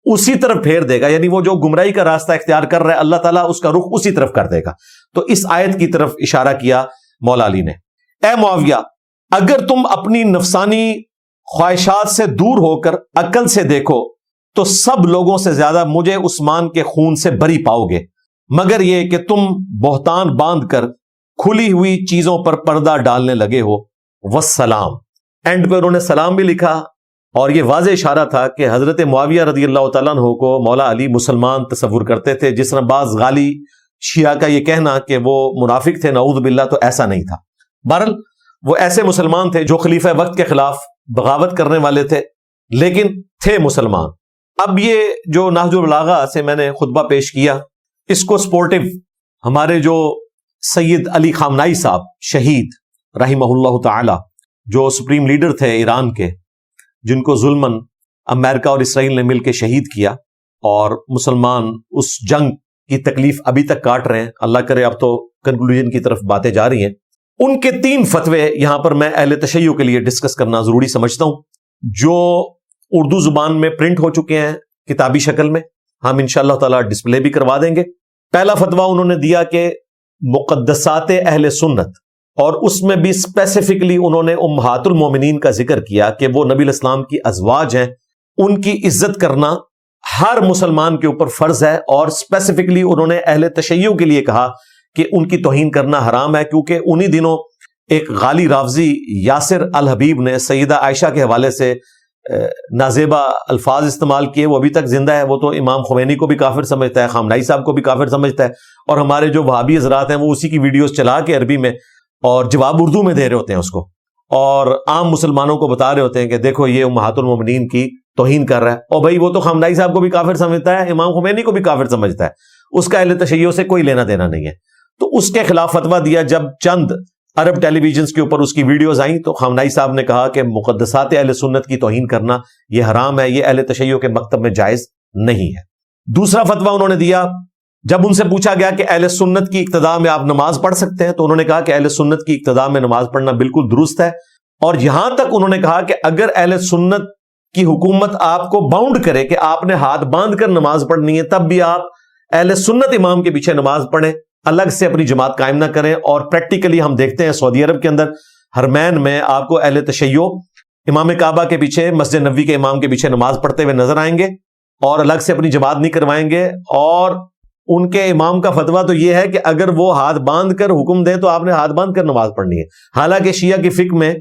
اسی طرف پھیر دے گا، یعنی وہ جو گمراہی کا راستہ اختیار کر رہا ہے اللہ تعالیٰ اس کا رخ اسی طرف کر دے گا۔ تو اس آیت کی طرف اشارہ کیا مولا علی نے۔ اے معاویہ، اگر تم اپنی نفسانی خواہشات سے دور ہو کر عقل سے دیکھو تو سب لوگوں سے زیادہ مجھے عثمان کے خون سے بری پاؤ گے، مگر یہ کہ تم بہتان باندھ کر کھلی ہوئی چیزوں پر پردہ ڈالنے لگے ہو۔ والسلام، اینڈ پہ انہوں نے سلام بھی لکھا، اور یہ واضح اشارہ تھا کہ حضرت معاویہ رضی اللہ تعالیٰ عنہ کو مولا علی مسلمان تصور کرتے تھے، جس طرح بعض غالی شیعہ کا یہ کہنا کہ وہ منافق تھے، نعوذ باللہ، تو ایسا نہیں تھا۔ بہرحال وہ ایسے مسلمان تھے جو خلیفہ وقت کے خلاف بغاوت کرنے والے تھے، لیکن تھے مسلمان۔ اب یہ جو نہج البلاغہ سے میں نے خطبہ پیش کیا، اس کو سپورٹیو ہمارے جو سید علی خامنائی صاحب شہید رحمہ اللہ تعالی، جو سپریم لیڈر تھے ایران کے، جن کو ظلماً امریکہ اور اسرائیل نے مل کے شہید کیا، اور مسلمان اس جنگ کی تکلیف ابھی تک کاٹ رہے ہیں، اللہ کرے اب تو کنکلوژن کی طرف باتیں جا رہی ہیں۔ ان کے 3 فتوے یہاں پر میں اہل تشیع کے لیے ڈسکس کرنا ضروری سمجھتا ہوں، جو اردو زبان میں پرنٹ ہو چکے ہیں کتابی شکل میں، ہم انشاءاللہ تعالی ڈسپلے بھی کروا دیں گے۔ پہلا فتویٰ انہوں نے دیا کہ مقدسات اہل سنت، اور اس میں بھی اسپیسیفکلی انہوں نے امہات المومنین کا ذکر کیا کہ وہ نبی الاسلام کی ازواج ہیں، ان کی عزت کرنا ہر مسلمان کے اوپر فرض ہے، اور اسپیسیفکلی انہوں نے اہل تشیع کے لیے کہا کہ ان کی توہین کرنا حرام ہے، کیونکہ انہی دنوں ایک غالی رافضی یاسر الحبیب نے سیدہ عائشہ کے حوالے سے نازیبہ الفاظ استعمال کیے، وہ ابھی تک زندہ ہے، وہ تو امام خمینی کو بھی کافر سمجھتا ہے، خامنائی صاحب کو بھی کافر سمجھتا ہے، اور ہمارے جو وہابی حضرات ہیں وہ اسی کی ویڈیوز چلا کے عربی میں اور جواب اردو میں دے رہے ہوتے ہیں اس کو، اور عام مسلمانوں کو بتا رہے ہوتے ہیں کہ دیکھو یہ امہات المومنین کی توہین کر رہا ہے، اور بھائی وہ تو خامنائی صاحب کو بھی کافر سمجھتا ہے، امام خمینی کو بھی کافر سمجھتا ہے، اس کا اہل تشیع سے کوئی لینا دینا نہیں ہے۔ تو اس کے خلاف فتویٰ دیا۔ جب چند عرب ٹیلی ویژنز کے اوپر اس کی ویڈیوز آئیں تو خامنائی صاحب نے کہا کہ مقدسات اہل سنت کی توہین کرنا یہ حرام ہے، یہ اہل تشیع کے مکتب میں جائز نہیں ہے۔ دوسرا فتویٰ انہوں نے دیا، جب ان سے پوچھا گیا کہ اہل سنت کی اقتداء میں آپ نماز پڑھ سکتے ہیں، تو انہوں نے کہا کہ اہل سنت کی اقتداء میں نماز پڑھنا بالکل درست ہے، اور یہاں تک انہوں نے کہا کہ اگر اہل سنت کی حکومت آپ کو باؤنڈ کرے کہ آپ نے ہاتھ باندھ کر نماز پڑھنی ہے، تب بھی آپ اہل سنت امام کے پیچھے نماز پڑھیں، الگ سے اپنی جماعت قائم نہ کریں. اور پریکٹیکلی ہم دیکھتے ہیں سعودی عرب کے اندر حرمین میں آپ کو اہل تشیع امام کعبہ کے پیچھے، مسجد نبوی کے امام کے پیچھے نماز پڑھتے ہوئے نظر آئیں گے اور الگ سے اپنی جماعت نہیں کروائیں گے. اور ان کے امام کا فتویٰ تو یہ ہے کہ اگر وہ ہاتھ باندھ کر حکم دیں تو آپ نے ہاتھ باندھ کر نماز پڑھنی ہے. حالانکہ شیعہ کی فقہ میں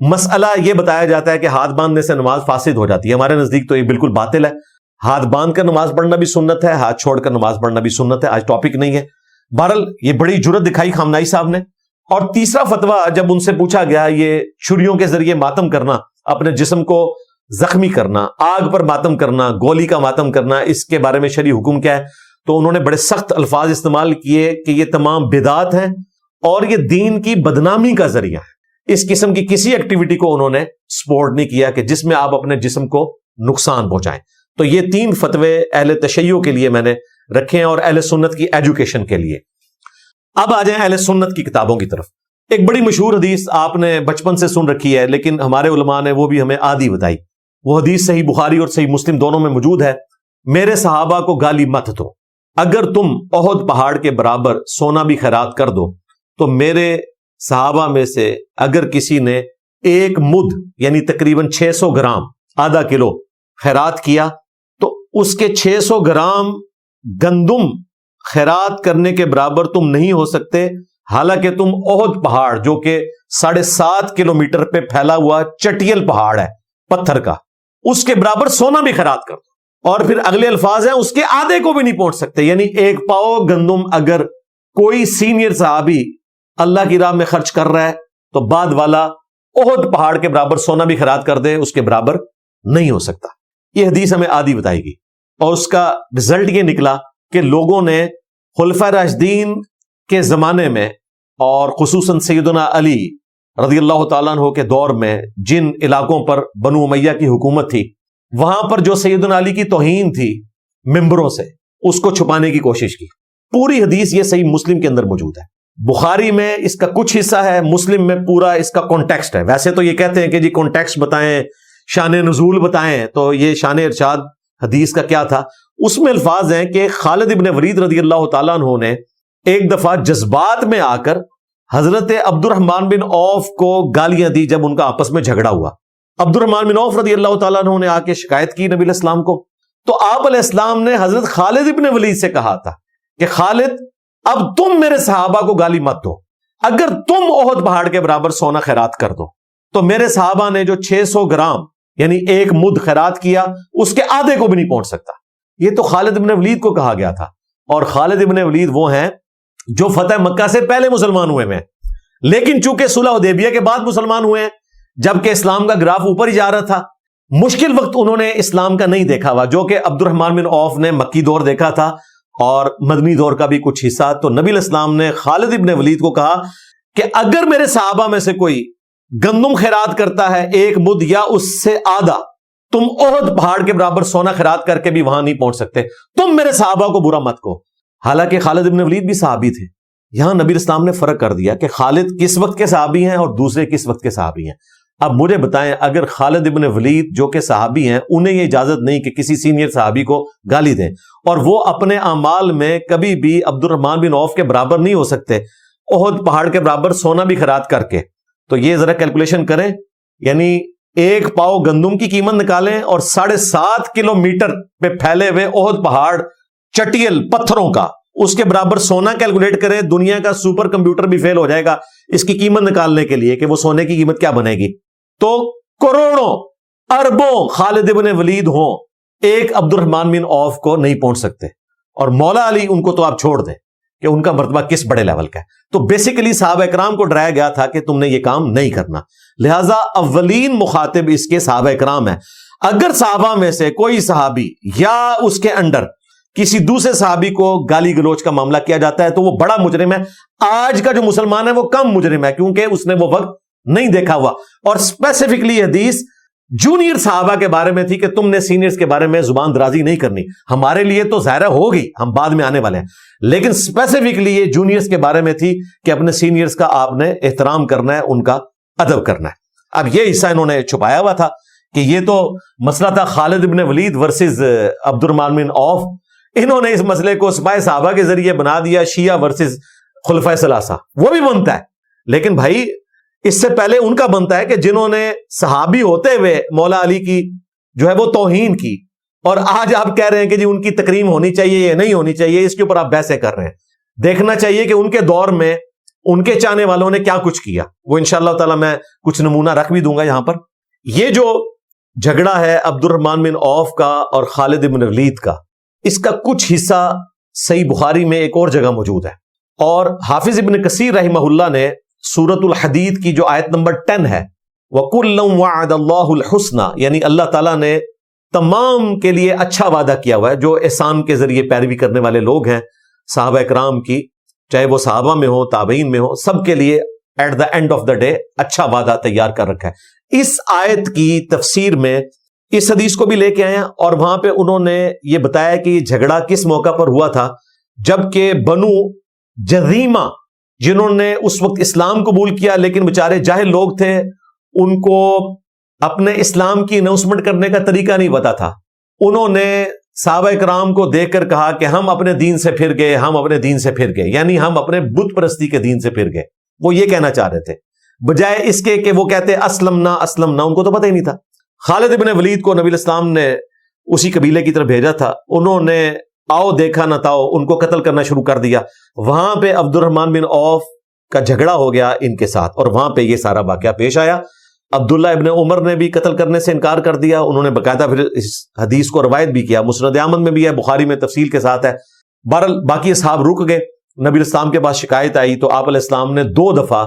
مسئلہ یہ بتایا جاتا ہے کہ ہاتھ باندھنے سے نماز فاسد ہو جاتی ہے. ہمارے نزدیک تو یہ بالکل باطل ہے. ہاتھ باندھ کر نماز پڑھنا بھی سنت ہے، ہاتھ چھوڑ کر نماز پڑھنا بھی سنت ہے. آج ٹاپک نہیں ہے. بہرحال یہ بڑی جرت دکھائی خامنائی صاحب نے. اور تیسرا فتویٰ جب ان سے پوچھا گیا، یہ چھریوں کے ذریعے ماتم کرنا، اپنے جسم کو زخمی کرنا، آگ پر ماتم کرنا، گولی کا ماتم کرنا، اس کے بارے میں شرعی حکم کیا ہے؟ تو انہوں نے بڑے سخت الفاظ استعمال کیے کہ یہ تمام بدعات ہیں اور یہ دین کی بدنامی کا ذریعہ ہے. اس قسم کی کسی ایکٹیویٹی کو انہوں نے سپورٹ نہیں کیا کہ جس میں آپ اپنے جسم کو نقصان پہنچائیں. تو یہ 3 فتوے اہل تشیع کے لیے میں نے رکھے ہیں اور اہل سنت کی ایجوکیشن کے لیے. اب آ جائیں اہل سنت کی کتابوں کی طرف. ایک بڑی مشہور حدیث آپ نے بچپن سے سن رکھی ہے، لیکن ہمارے علماء نے وہ بھی ہمیں آدھی بتائی. وہ حدیث صحیح بخاری اور صحیح مسلم دونوں میں موجود ہے. میرے صحابہ کو گالی مت دو، اگر تم احد پہاڑ کے برابر سونا بھی خیرات کر دو تو میرے صحابہ میں سے اگر کسی نے 1 مد یعنی تقریباً 600 گرام، آدھا کلو خیرات کیا تو اس کے 600 گرام گندم خیرات کرنے کے برابر تم نہیں ہو سکتے، حالانکہ تم احد پہاڑ جو کہ 7.5 کلومیٹر پہ پھیلا ہوا چٹیل پہاڑ ہے پتھر کا، اس کے برابر سونا بھی خیرات کر دو. اور پھر اگلے الفاظ ہیں اس کے آدھے کو بھی نہیں پہنچ سکتے. یعنی 1 پاؤ گندم اگر کوئی سینئر صحابی اللہ کی راہ میں خرچ کر رہا ہے تو بعد والا احد پہاڑ کے برابر سونا بھی خیرات کر دے، اس کے برابر نہیں ہو سکتا. یہ حدیث ہمیں آدھی بتائی گئی اور اس کا رزلٹ یہ نکلا کہ لوگوں نے خلفائے راشدین کے زمانے میں اور خصوصاً سیدنا علی رضی اللہ تعالیٰ عنہ کے دور میں جن علاقوں پر بنو امیہ کی حکومت تھی، وہاں پر جو سیدنا علی کی توہین تھی ممبروں سے، اس کو چھپانے کی کوشش کی. پوری حدیث یہ صحیح مسلم کے اندر موجود ہے. بخاری میں اس کا کچھ حصہ ہے، مسلم میں پورا اس کا کانٹیکسٹ ہے. ویسے تو یہ کہتے ہیں کہ جی کانٹیکسٹ بتائیں، شان نزول بتائیں، تو یہ شان ارشاد حدیث کا کیا تھا؟ اس میں الفاظ ہیں کہ خالد ابن ولید رضی اللہ تعالیٰ عنہ نے ایک دفعہ جذبات میں آ کر حضرت عبد الرحمن بن عوف کو گالیاں دی جب ان کا آپس میں جھگڑا ہوا. عبد الرحمن بن عوف رضی اللہ تعالیٰ عنہ نے آ کے شکایت کی نبی علیہ السلام کو، تو آپ علیہ السلام نے حضرت خالد ابن ولید سے کہا تھا کہ خالد اب تم میرے صحابہ کو گالی مت دو، اگر تم احد پہاڑ کے برابر سونا خیرات کر دو تو میرے صحابہ نے جو 600 گرام یعنی 1 مد خیرات کیا اس کے آدھے کو بھی نہیں پہنچ سکتا. یہ تو خالد ابن ولید کو کہا گیا تھا، اور خالد ابن ولید وہ ہیں جو فتح مکہ سے پہلے مسلمان ہوئے ہیں، لیکن چونکہ صلح حدیبیہ کے بعد مسلمان ہوئے ہیں، جبکہ اسلام کا گراف اوپر ہی جا رہا تھا. مشکل وقت انہوں نے اسلام کا نہیں دیکھا ہوا، جو کہ عبد الرحمن بن عوف نے مکی دور دیکھا تھا اور مدنی دور کا بھی کچھ حصہ. تو نبی علیہ السلام نے خالد ابن ولید کو کہا کہ اگر میرے صحابہ میں سے کوئی گندم خیرات کرتا ہے 1 مد یا اس سے آدھا، تم احد پہاڑ کے برابر سونا خیرات کر کے بھی وہاں نہیں پہنچ سکتے، تم میرے صحابہ کو برا مت کہو. حالانکہ خالد ابن ولید بھی صحابی تھے. یہاں نبی اسلام نے فرق کر دیا کہ خالد کس وقت کے صحابی ہیں اور دوسرے کس وقت کے صحابی ہیں. اب مجھے بتائیں، اگر خالد ابن ولید جو کہ صحابی ہیں انہیں یہ اجازت نہیں کہ کسی سینئر صحابی کو گالی دیں، اور وہ اپنے اعمال میں کبھی بھی عبد الرحمن بن عوف کے برابر نہیں ہو سکتے احد پہاڑ کے برابر سونا بھی خیرات کر کے، تو یہ ذرا کیلکولیشن کریں. یعنی 1 پاؤ گندم کی قیمت نکالیں اور 7.5 کلومیٹر پہ پھیلے ہوئے احد پہاڑ چٹیل پتھروں کا، اس کے برابر سونا کیلکولیٹ کریں. دنیا کا سپر کمپیوٹر بھی فیل ہو جائے گا اس کی قیمت نکالنے کے لیے کہ وہ سونے کی قیمت کیا بنے گی. تو کروڑوں اربوں خالد ابن ولید ہوں، ایک عبد الرحمن بن عوف کو نہیں پہنچ سکتے. اور مولا علی ان کو تو آپ چھوڑ دیں کہ ان کا مرتبہ کس بڑے لیول کا ہے. تو بیسیکلی صحابہ اکرام کو ڈرایا گیا تھا کہ تم نے یہ کام نہیں کرنا، لہذا اولین مخاطب اس کے صحابہ اکرام ہیں. اگر صحابہ میں سے کوئی صحابی یا اس کے انڈر کسی دوسرے صحابی کو گالی گلوچ کا معاملہ کیا جاتا ہے تو وہ بڑا مجرم ہے. آج کا جو مسلمان ہے وہ کم مجرم ہے کیونکہ اس نے وہ وقت نہیں دیکھا ہوا. اور اسپیسیفکلی حدیث جونیئر صحابہ کے بارے میں تھی کہ تم نے سینئرز کے بارے میں زبان درازی نہیں کرنی. ہمارے لیے تو ظاہر ہوگی، ہم بعد میں آنے والے ہیں، لیکن اسپیسیفکلی یہ جونیئرز کے بارے میں تھی کہ اپنے سینئرز کا آپ نے احترام کرنا ہے، ان کا ادب کرنا ہے. اب یہ حصہ انہوں نے چھپایا ہوا تھا کہ یہ تو مسئلہ تھا خالد ابن ولید ورسز عبد الرحمن بن عوف. انہوں نے اس مسئلے کو سپاہ صحابہ کے ذریعے بنا دیا شیعہ ورسز خلفائے ثلاثہ. وہ بھی بنتا ہے، لیکن بھائی اس سے پہلے ان کا بنتا ہے کہ جنہوں نے صحابی ہوتے ہوئے مولا علی کی جو ہے وہ توہین کی، اور آج آپ کہہ رہے ہیں کہ جی ان کی تکریم ہونی چاہیے یا نہیں ہونی چاہیے، اس کے اوپر آپ بحثیں کر رہے ہیں. دیکھنا چاہیے کہ ان کے دور میں ان کے چاہنے والوں نے کیا کچھ کیا. وہ انشاءاللہ تعالی میں کچھ نمونہ رکھ بھی دوں گا یہاں پر. یہ جو جھگڑا ہے عبد الرحمن بن عوف کا اور خالد بن ولید کا، اس کا کچھ حصہ صحیح بخاری میں ایک اور جگہ موجود ہے، اور حافظ ابن کثیر رحمہ اللہ نے سورۃ الحدید کی جو آیت نمبر 10 ہے، وَكُلًّا وَعَدَ اللَّهُ الْحُسْنَى، یعنی اللہ تعالیٰ نے تمام کے لیے اچھا وعدہ کیا ہوا ہے. جو احسان کے ذریعے پیروی کرنے والے لوگ ہیں صحابہ کرام کی، چاہے وہ صحابہ میں ہو تابعین میں ہو، سب کے لیے at the end of the day اچھا وعدہ تیار کر رکھا ہے. اس آیت کی تفسیر میں اس حدیث کو بھی لے کے آئے ہیں، اور وہاں پہ انہوں نے یہ بتایا کہ یہ جھگڑا کس موقع پر ہوا تھا، جبکہ بنو جذیمہ جنہوں نے اس وقت اسلام قبول کیا لیکن بیچارے جاہل لوگ تھے، ان کو اپنے اسلام کی اناؤنسمنٹ کرنے کا طریقہ نہیں پتا تھا. انہوں نے صحابہ کرام کو دیکھ کر کہا کہ ہم اپنے دین سے پھر گئے، ہم اپنے دین سے پھر گئے، یعنی ہم اپنے بت پرستی کے دین سے پھر گئے. وہ یہ کہنا چاہ رہے تھے، بجائے اس کے کہ وہ کہتے اسلمنا اسلمنا. ان کو تو پتہ ہی نہیں تھا. خالد بن ولید کو نبی الاسلام نے اسی قبیلے کی طرف بھیجا تھا، انہوں نے آؤ دیکھا نہ تاؤ ان کو قتل کرنا شروع کر دیا. وہاں پہ عبد الرحمن بن عوف کا جھگڑا ہو گیا ان کے ساتھ، اور وہاں پہ یہ سارا واقعہ پیش آیا. عبداللہ ابن عمر نے بھی قتل کرنے سے انکار کر دیا. انہوں نے باقاعدہ پھر اس حدیث کو روایت بھی کیا، مسند احمد میں بھی ہے، بخاری میں تفصیل کے ساتھ ہے. بہرحال باقی اصحاب رک گئے. نبی الاسلام کے پاس شکایت آئی تو آپ علیہ السلام نے 2 دفعہ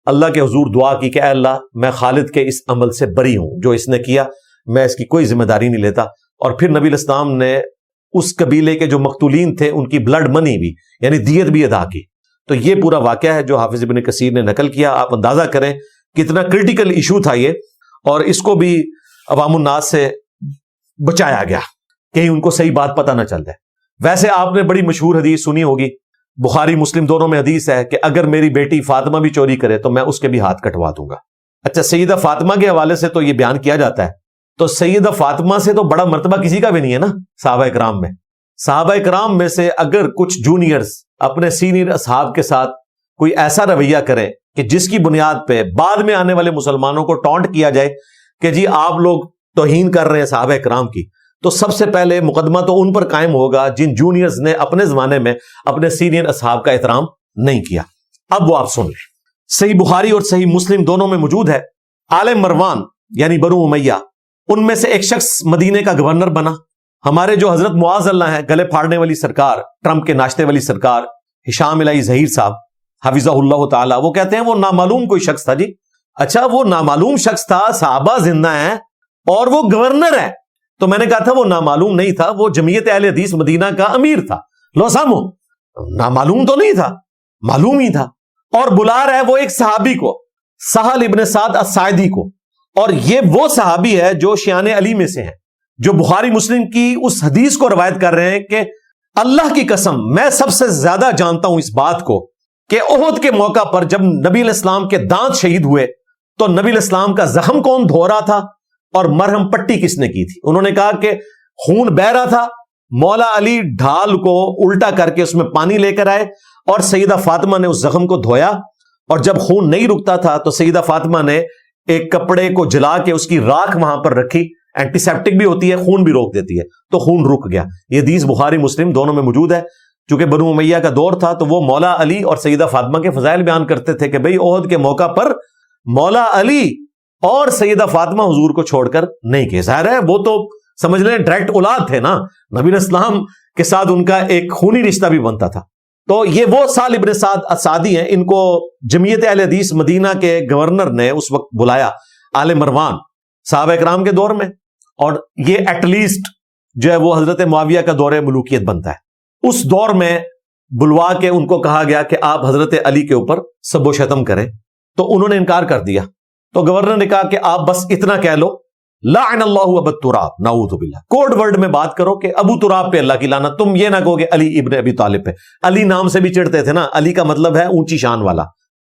اللہ کے حضور دعا کی کہ اے اللہ میں خالد کے اس عمل سے بری ہوں، جو اس نے کیا میں اس کی کوئی ذمہ داری نہیں لیتا. اور پھر نبی الاسلام نے اس قبیلے کے جو مقتولین تھے ان کی بلڈ منی بھی، یعنی دیت بھی ادا کی. تو یہ پورا واقعہ ہے جو حافظ ابن کثیر نے نقل کیا. آپ اندازہ کریں کتنا کرٹیکل ایشو تھا یہ، اور اس کو بھی عوام الناس سے بچایا گیا، کہیں ان کو صحیح بات پتہ نہ چل جائے. ویسے آپ نے بڑی مشہور حدیث سنی ہوگی، بخاری مسلم دونوں میں حدیث ہے کہ اگر میری بیٹی فاطمہ بھی چوری کرے تو میں اس کے بھی ہاتھ کٹوا دوں گا. اچھا، سیدہ فاطمہ کے حوالے سے تو یہ بیان کیا جاتا ہے، تو سیدہ فاطمہ سے تو بڑا مرتبہ کسی کا بھی نہیں ہے نا صحابہ کرام میں. صحابہ کرام میں سے اگر کچھ جونیئرز اپنے سینئر اصحاب کے ساتھ کوئی ایسا رویہ کریں کہ جس کی بنیاد پہ بعد میں آنے والے مسلمانوں کو ٹونٹ کیا جائے کہ جی آپ لوگ توہین کر رہے ہیں صحابہ کرام کی، تو سب سے پہلے مقدمہ تو ان پر قائم ہوگا جن جونیئرز نے اپنے زمانے میں اپنے سینئر اصحاب کا احترام نہیں کیا. اب وہ آپ سن لیں، صحیح بخاری اور صحیح مسلم دونوں میں موجود ہے. آل مروان یعنی بنو امیہ، ان میں سے ایک شخص مدینے کا گورنر بنا. ہمارے جو حضرت معاذ اللہ ہیں، گلے پھاڑنے والی سرکار، ٹرمپ کے ناشتے والی سرکار، ہشام الہی ظہیر صاحب حفظہ اللہ تعالی، وہ کہتے ہیں وہ نامعلوم کوئی شخص تھا. جی اچھا، وہ نامعلوم شخص تھا، صحابہ زندہ ہیں اور وہ گورنر ہے. تو میں نے کہا تھا وہ نامعلوم نہیں تھا، وہ جمعیت اہل حدیث مدینہ کا امیر تھا. لو سامو، نامعلوم تو نہیں تھا، معلوم ہی تھا. اور بلا رہا ہے وہ ایک صحابی کو، سہل ابن سعد الساعدی کو، اور یہ وہ صحابی ہے جو شیعان علی میں سے ہیں، جو بخاری مسلم کی اس حدیث کو روایت کر رہے ہیں کہ اللہ کی قسم میں سب سے زیادہ جانتا ہوں اس بات کو کہ احد کے موقع پر جب نبی علیہ السلام کے دانت شہید ہوئے تو نبی علیہ السلام کا زخم کون دھو رہا تھا اور مرہم پٹی کس نے کی تھی. انہوں نے کہا کہ خون بہ رہا تھا، مولا علی ڈھال کو الٹا کر کے اس میں پانی لے کر آئے اور سیدہ فاطمہ نے اس زخم کو دھویا، اور جب خون نہیں رکتا تھا تو سیدہ فاطمہ نے ایک کپڑے کو جلا کے اس کی راکھ وہاں پر رکھی. اینٹی سیپٹک بھی ہوتی ہے، خون بھی روک دیتی ہے، تو خون رک گیا. یہ حدیث بخاری مسلم دونوں میں موجود ہے. چونکہ بنو امیہ کا دور تھا تو وہ مولا علی اور سیدہ فاطمہ کے فضائل بیان کرتے تھے کہ بھئی احد کے موقع پر مولا علی اور سیدہ فاطمہ حضور کو چھوڑ کر نہیں گئے. ظاہر ہے وہ تو سمجھ لیں ڈائریکٹ اولاد تھے نا، نبی علیہ السلام کے ساتھ ان کا ایک خونی رشتہ بھی بنتا تھا. تو یہ وہ سہل ابن سعد الساعدی ہیں، ان کو جمعیت اہل حدیث مدینہ کے گورنر نے اس وقت بلایا آل مروان صحابہ کرام کے دور میں، اور یہ ایٹ لیسٹ جو ہے وہ حضرت معاویہ کا دور ملوکیت بنتا ہے. اس دور میں بلوا کے ان کو کہا گیا کہ آپ حضرت علی کے اوپر سب و شتم کریں، تو انہوں نے انکار کر دیا. تو گورنر نے کہا کہ آپ بس اتنا کہہ لو لعن اللہ ابا تراب، نعوذ باللہ، کوڈ ورڈ میں بات کرو کہ ابو تراب پہ اللہ کی لعنت. تم یہ نہ کہو کہ علی ابن ابی طالب پہ. علی نام سے بھی چڑھتے تھے نا، علی کا مطلب ہے اونچی شان والا،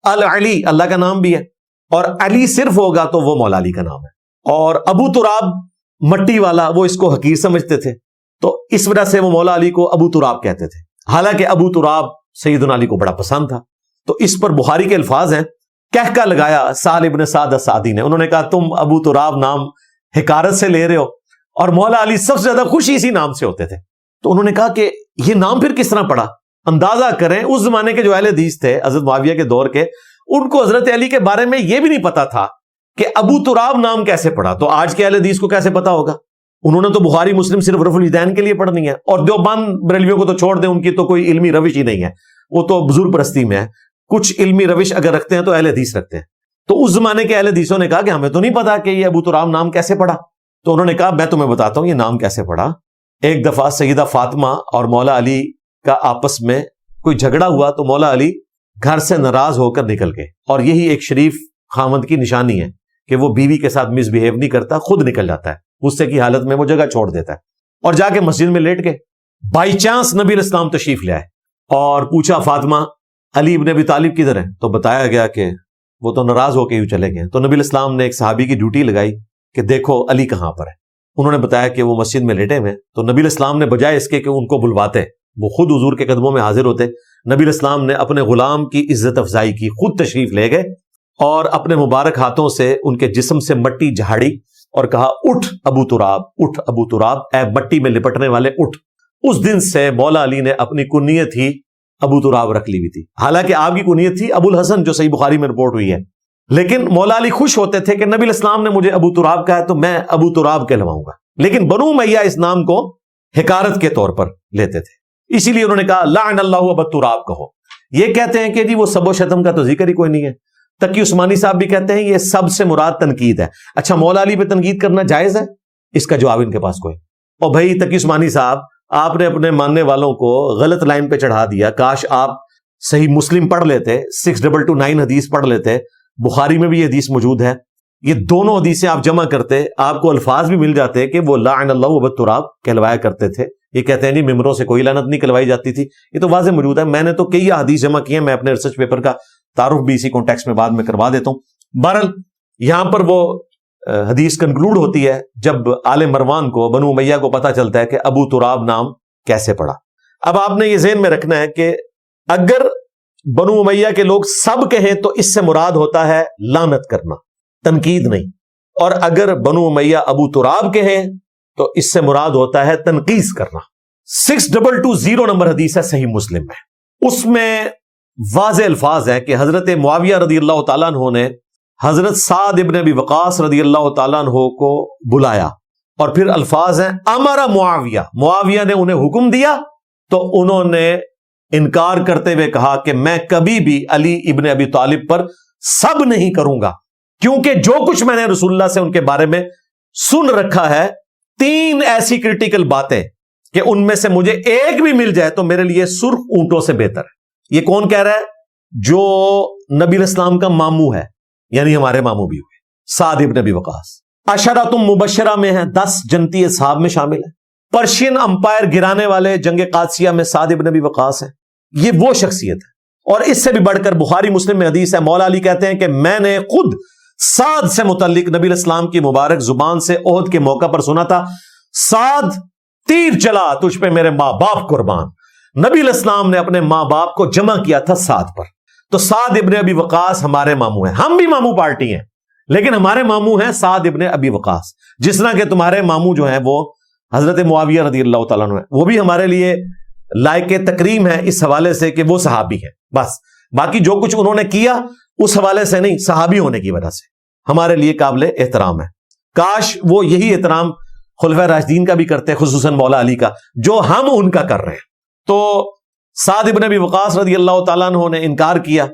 العلی اللہ کا نام بھی ہے، اور علی صرف ہوگا تو وہ مولا علی کا نام ہے. اور ابو تراب مٹی والا، وہ اس کو حقیر سمجھتے تھے. تو اس وجہ سے وہ مولا علی کو ابو تراب کہتے تھے، حالانکہ ابو تراب سیدنا علی کو بڑا پسند تھا۔ تو اس پر بخاری کے الفاظ ہیں، کہہ لگایا سہل ابن سعد السعدی نے، انہوں نے کہا تم ابو تراب نام حکارت سے لے رہے ہو، اور مولا علی سب سے زیادہ خوش اسی نام سے ہوتے تھے۔ تو انہوں نے کہا کہ یہ نام پھر کس طرح پڑا؟ اندازہ کریں اس زمانے کے جو اہل حدیث تھے حضرت معاویہ کے دور کے، ان کو حضرت علی کے بارے میں یہ بھی نہیں پتا تھا کہ ابو تراب نام کیسے پڑا، تو آج کے اہل حدیث کو کیسے پتا ہوگا؟ انہوں نے تو بخاری مسلم صرف رفع الیدین کے لیے پڑھنی ہے، اور دیوبند بریلویوں کو تو چھوڑ دیں، ان کی تو کوئی علمی روش ہی نہیں ہے، وہ تو بزرگ پرستی میں ہے۔ کچھ علمی روش اگر رکھتے ہیں تو اہل حدیث رکھتے ہیں۔ تو اس زمانے کے اہل حدیثوں نے کہا کہ ہمیں تو نہیں پتا کہ یہ ابو تراب نام کیسے پڑا۔ تو انہوں نے کہا میں تمہیں بتاتا ہوں یہ نام کیسے پڑا۔ ایک دفعہ سیدہ فاطمہ اور مولا علی کا آپس میں کوئی جھگڑا ہوا، تو مولا علی گھر سے ناراض ہو کر نکل گئے، اور یہی ایک شریف خاوند کی نشانی ہے کہ وہ بیوی کے ساتھ مس بہیو نہیں کرتا، خود نکل جاتا ہے، غصے کی حالت میں وہ جگہ چھوڑ دیتا ہے، اور جا کے مسجد میں لیٹ گئے۔ بائی چانس نبی علیہ السلام تشریف لے آئے اور پوچھا فاطمہ علی ابن ابی طالب کدھر ہیں؟ تو بتایا گیا کہ وہ تو ناراض ہو کے یوں چلے گئے۔ تو نبی علیہ السلام نے ایک صحابی کی ڈیوٹی لگائی کہ دیکھو علی کہاں پر ہے۔ انہوں نے بتایا کہ وہ مسجد میں لیٹے ہوئے۔ تو نبی علیہ السلام نے بجائے اس کے کہ ان کو بلواتے، وہ خود حضور کے قدموں میں حاضر ہوتے، نبی علیہ السلام نے اپنے غلام کی عزت افزائی کی، خود تشریف لے گئے اور اپنے مبارک ہاتھوں سے ان کے جسم سے مٹی جھاڑی اور کہا اٹھ ابو تراب، اٹھ ابو تراب، اے مٹی میں لپٹنے والے اٹھ۔ اس دن سے مولا علی نے اپنی کنیت ہی ابو تراب رکھ لی ہوئی تھی، حالانکہ آپ کی کنیت تھی ابو الحسن جو صحیح بخاری میں رپورٹ ہوئی ہے، لیکن مولا علی خوش ہوتے تھے کہ نبی علیہ السلام نے مجھے ابو تراب کہا ہے تو میں ابو تراب کہلواؤں گا۔ لیکن بنو امیہ اس نام کو حکارت کے طور پر لیتے تھے، اسی لیے انہوں نے کہا لعن اللہ ابا تراب کہو۔ یہ کہتے ہیں کہ جی وہ سب و شتم کا تو ذکر ہی کوئی نہیں ہے۔ تقی عثمانی صاحب بھی کہتے ہیں یہ سب سے مراد تنقید ہے۔ اچھا مولا علی پہ تنقید کرنا جائز ہے؟ اس کا جواب ان کے پاس کوئی۔ اور بھائی تقی عثمانی صاحب، آپ نے اپنے ماننے والوں کو غلط لائن پہ چڑھا دیا، کاش آپ صحیح مسلم پڑھ لیتے، 6229 حدیث پڑھ لیتے، بخاری میں بھی یہ حدیث موجود ہے، یہ دونوں حدیثیں آپ جمع کرتے، آپ کو الفاظ بھی مل جاتے کہ وہ لعن اللہ ابا تراب کہلوایا کرتے تھے۔ یہ کہتے ہیں جی ممبروں سے کوئی لعنت نہیں کہلوائی جاتی تھی، یہ تو واضح موجود ہے، میں نے تو کئی حدیث جمع کی ہیں، میں اپنے ریسرچ پیپر کا تعارف بھی اسی کانٹیکسٹ میں بعد میں کروا دیتا ہوں۔ بہرحال یہاں پر وہ حدیث کنکلوڈ ہوتی ہے جب آل مروان کو، بنو امیہ کو پتہ چلتا ہے کہ ابو تراب نام کیسے پڑا۔ اب آپ نے یہ ذہن میں رکھنا ہے کہ اگر بنو امیہ کے لوگ سب کہیں تو اس سے مراد ہوتا ہے لعنت کرنا، تنقید نہیں، اور اگر بنو امیہ ابو تراب کہیں تو اس سے مراد ہوتا ہے تنقیص کرنا۔ 6220 نمبر حدیث ہے صحیح مسلم میں، اس میں واضح الفاظ ہیں کہ حضرت معاویہ رضی اللہ تعالیٰ عنہ نے حضرت سعد ابن ابی وقاص رضی اللہ تعالیٰ عنہ کو بلایا، اور پھر الفاظ ہیں امر معاویہ، معاویہ نے انہیں حکم دیا تو انہوں نے انکار کرتے ہوئے کہا کہ میں کبھی بھی علی ابن ابی طالب پر سب نہیں کروں گا، کیونکہ جو کچھ میں نے رسول اللہ سے ان کے بارے میں سن رکھا ہے، 3 ایسی کرٹیکل باتیں کہ ان میں سے مجھے ایک بھی مل جائے تو میرے لیے سرخ اونٹوں سے بہتر ہے۔ یہ کون کہہ رہا ہے؟ جو نبی علیہ السلام کا ماموں ہے، یعنی ہمارے ماموں بھی ہوئے سعد ابن ابی وقاص۔ عشرۃ مبشرہ میں ہیں، 10 جنتی اصحاب میں شامل ہیں۔ پرشین امپائر گرانے والے جنگ قادسیہ میں سعد ابن ابی وقاص ہیں۔ یہ وہ شخصیت ہے، اور اس سے بھی بڑھ کر بخاری مسلم میں حدیث ہے، مولا علی کہتے ہیں کہ میں نے خود سعد سے متعلق نبی علیہ السلام کی مبارک زبان سے عہد کے موقع پر سنا تھا، سعد تیر چلا تجھ پہ میرے ماں باپ قربان۔ نبی علیہ السلام نے اپنے ماں باپ کو جمع کیا تھا سعد پر۔ تو سعد ابن ابی وقاص ہمارے ماموں ہیں، ہم بھی ماموں پارٹی ہیں، لیکن ہمارے ماموں ہیں سعد ابن ابی وقاص، جس طرح کہ تمہارے ماموں جو ہیں وہ حضرت معاویہ رضی اللہ تعالیٰ عنہ ہیں، وہ بھی ہمارے لیے لائق تکریم ہے اس حوالے سے کہ وہ صحابی ہیں، بس باقی جو کچھ انہوں نے کیا اس حوالے سے نہیں، صحابی ہونے کی وجہ سے ہمارے لیے قابل احترام ہے۔ کاش وہ یہی احترام خلفائے راشدین کا بھی کرتے، خصوصاً مولا علی کا، جو ہم ان کا کر رہے ہیں۔ تو سعد ابن ابی وقاص رضی اللہ تعالیٰ عنہ نے انکار کیا،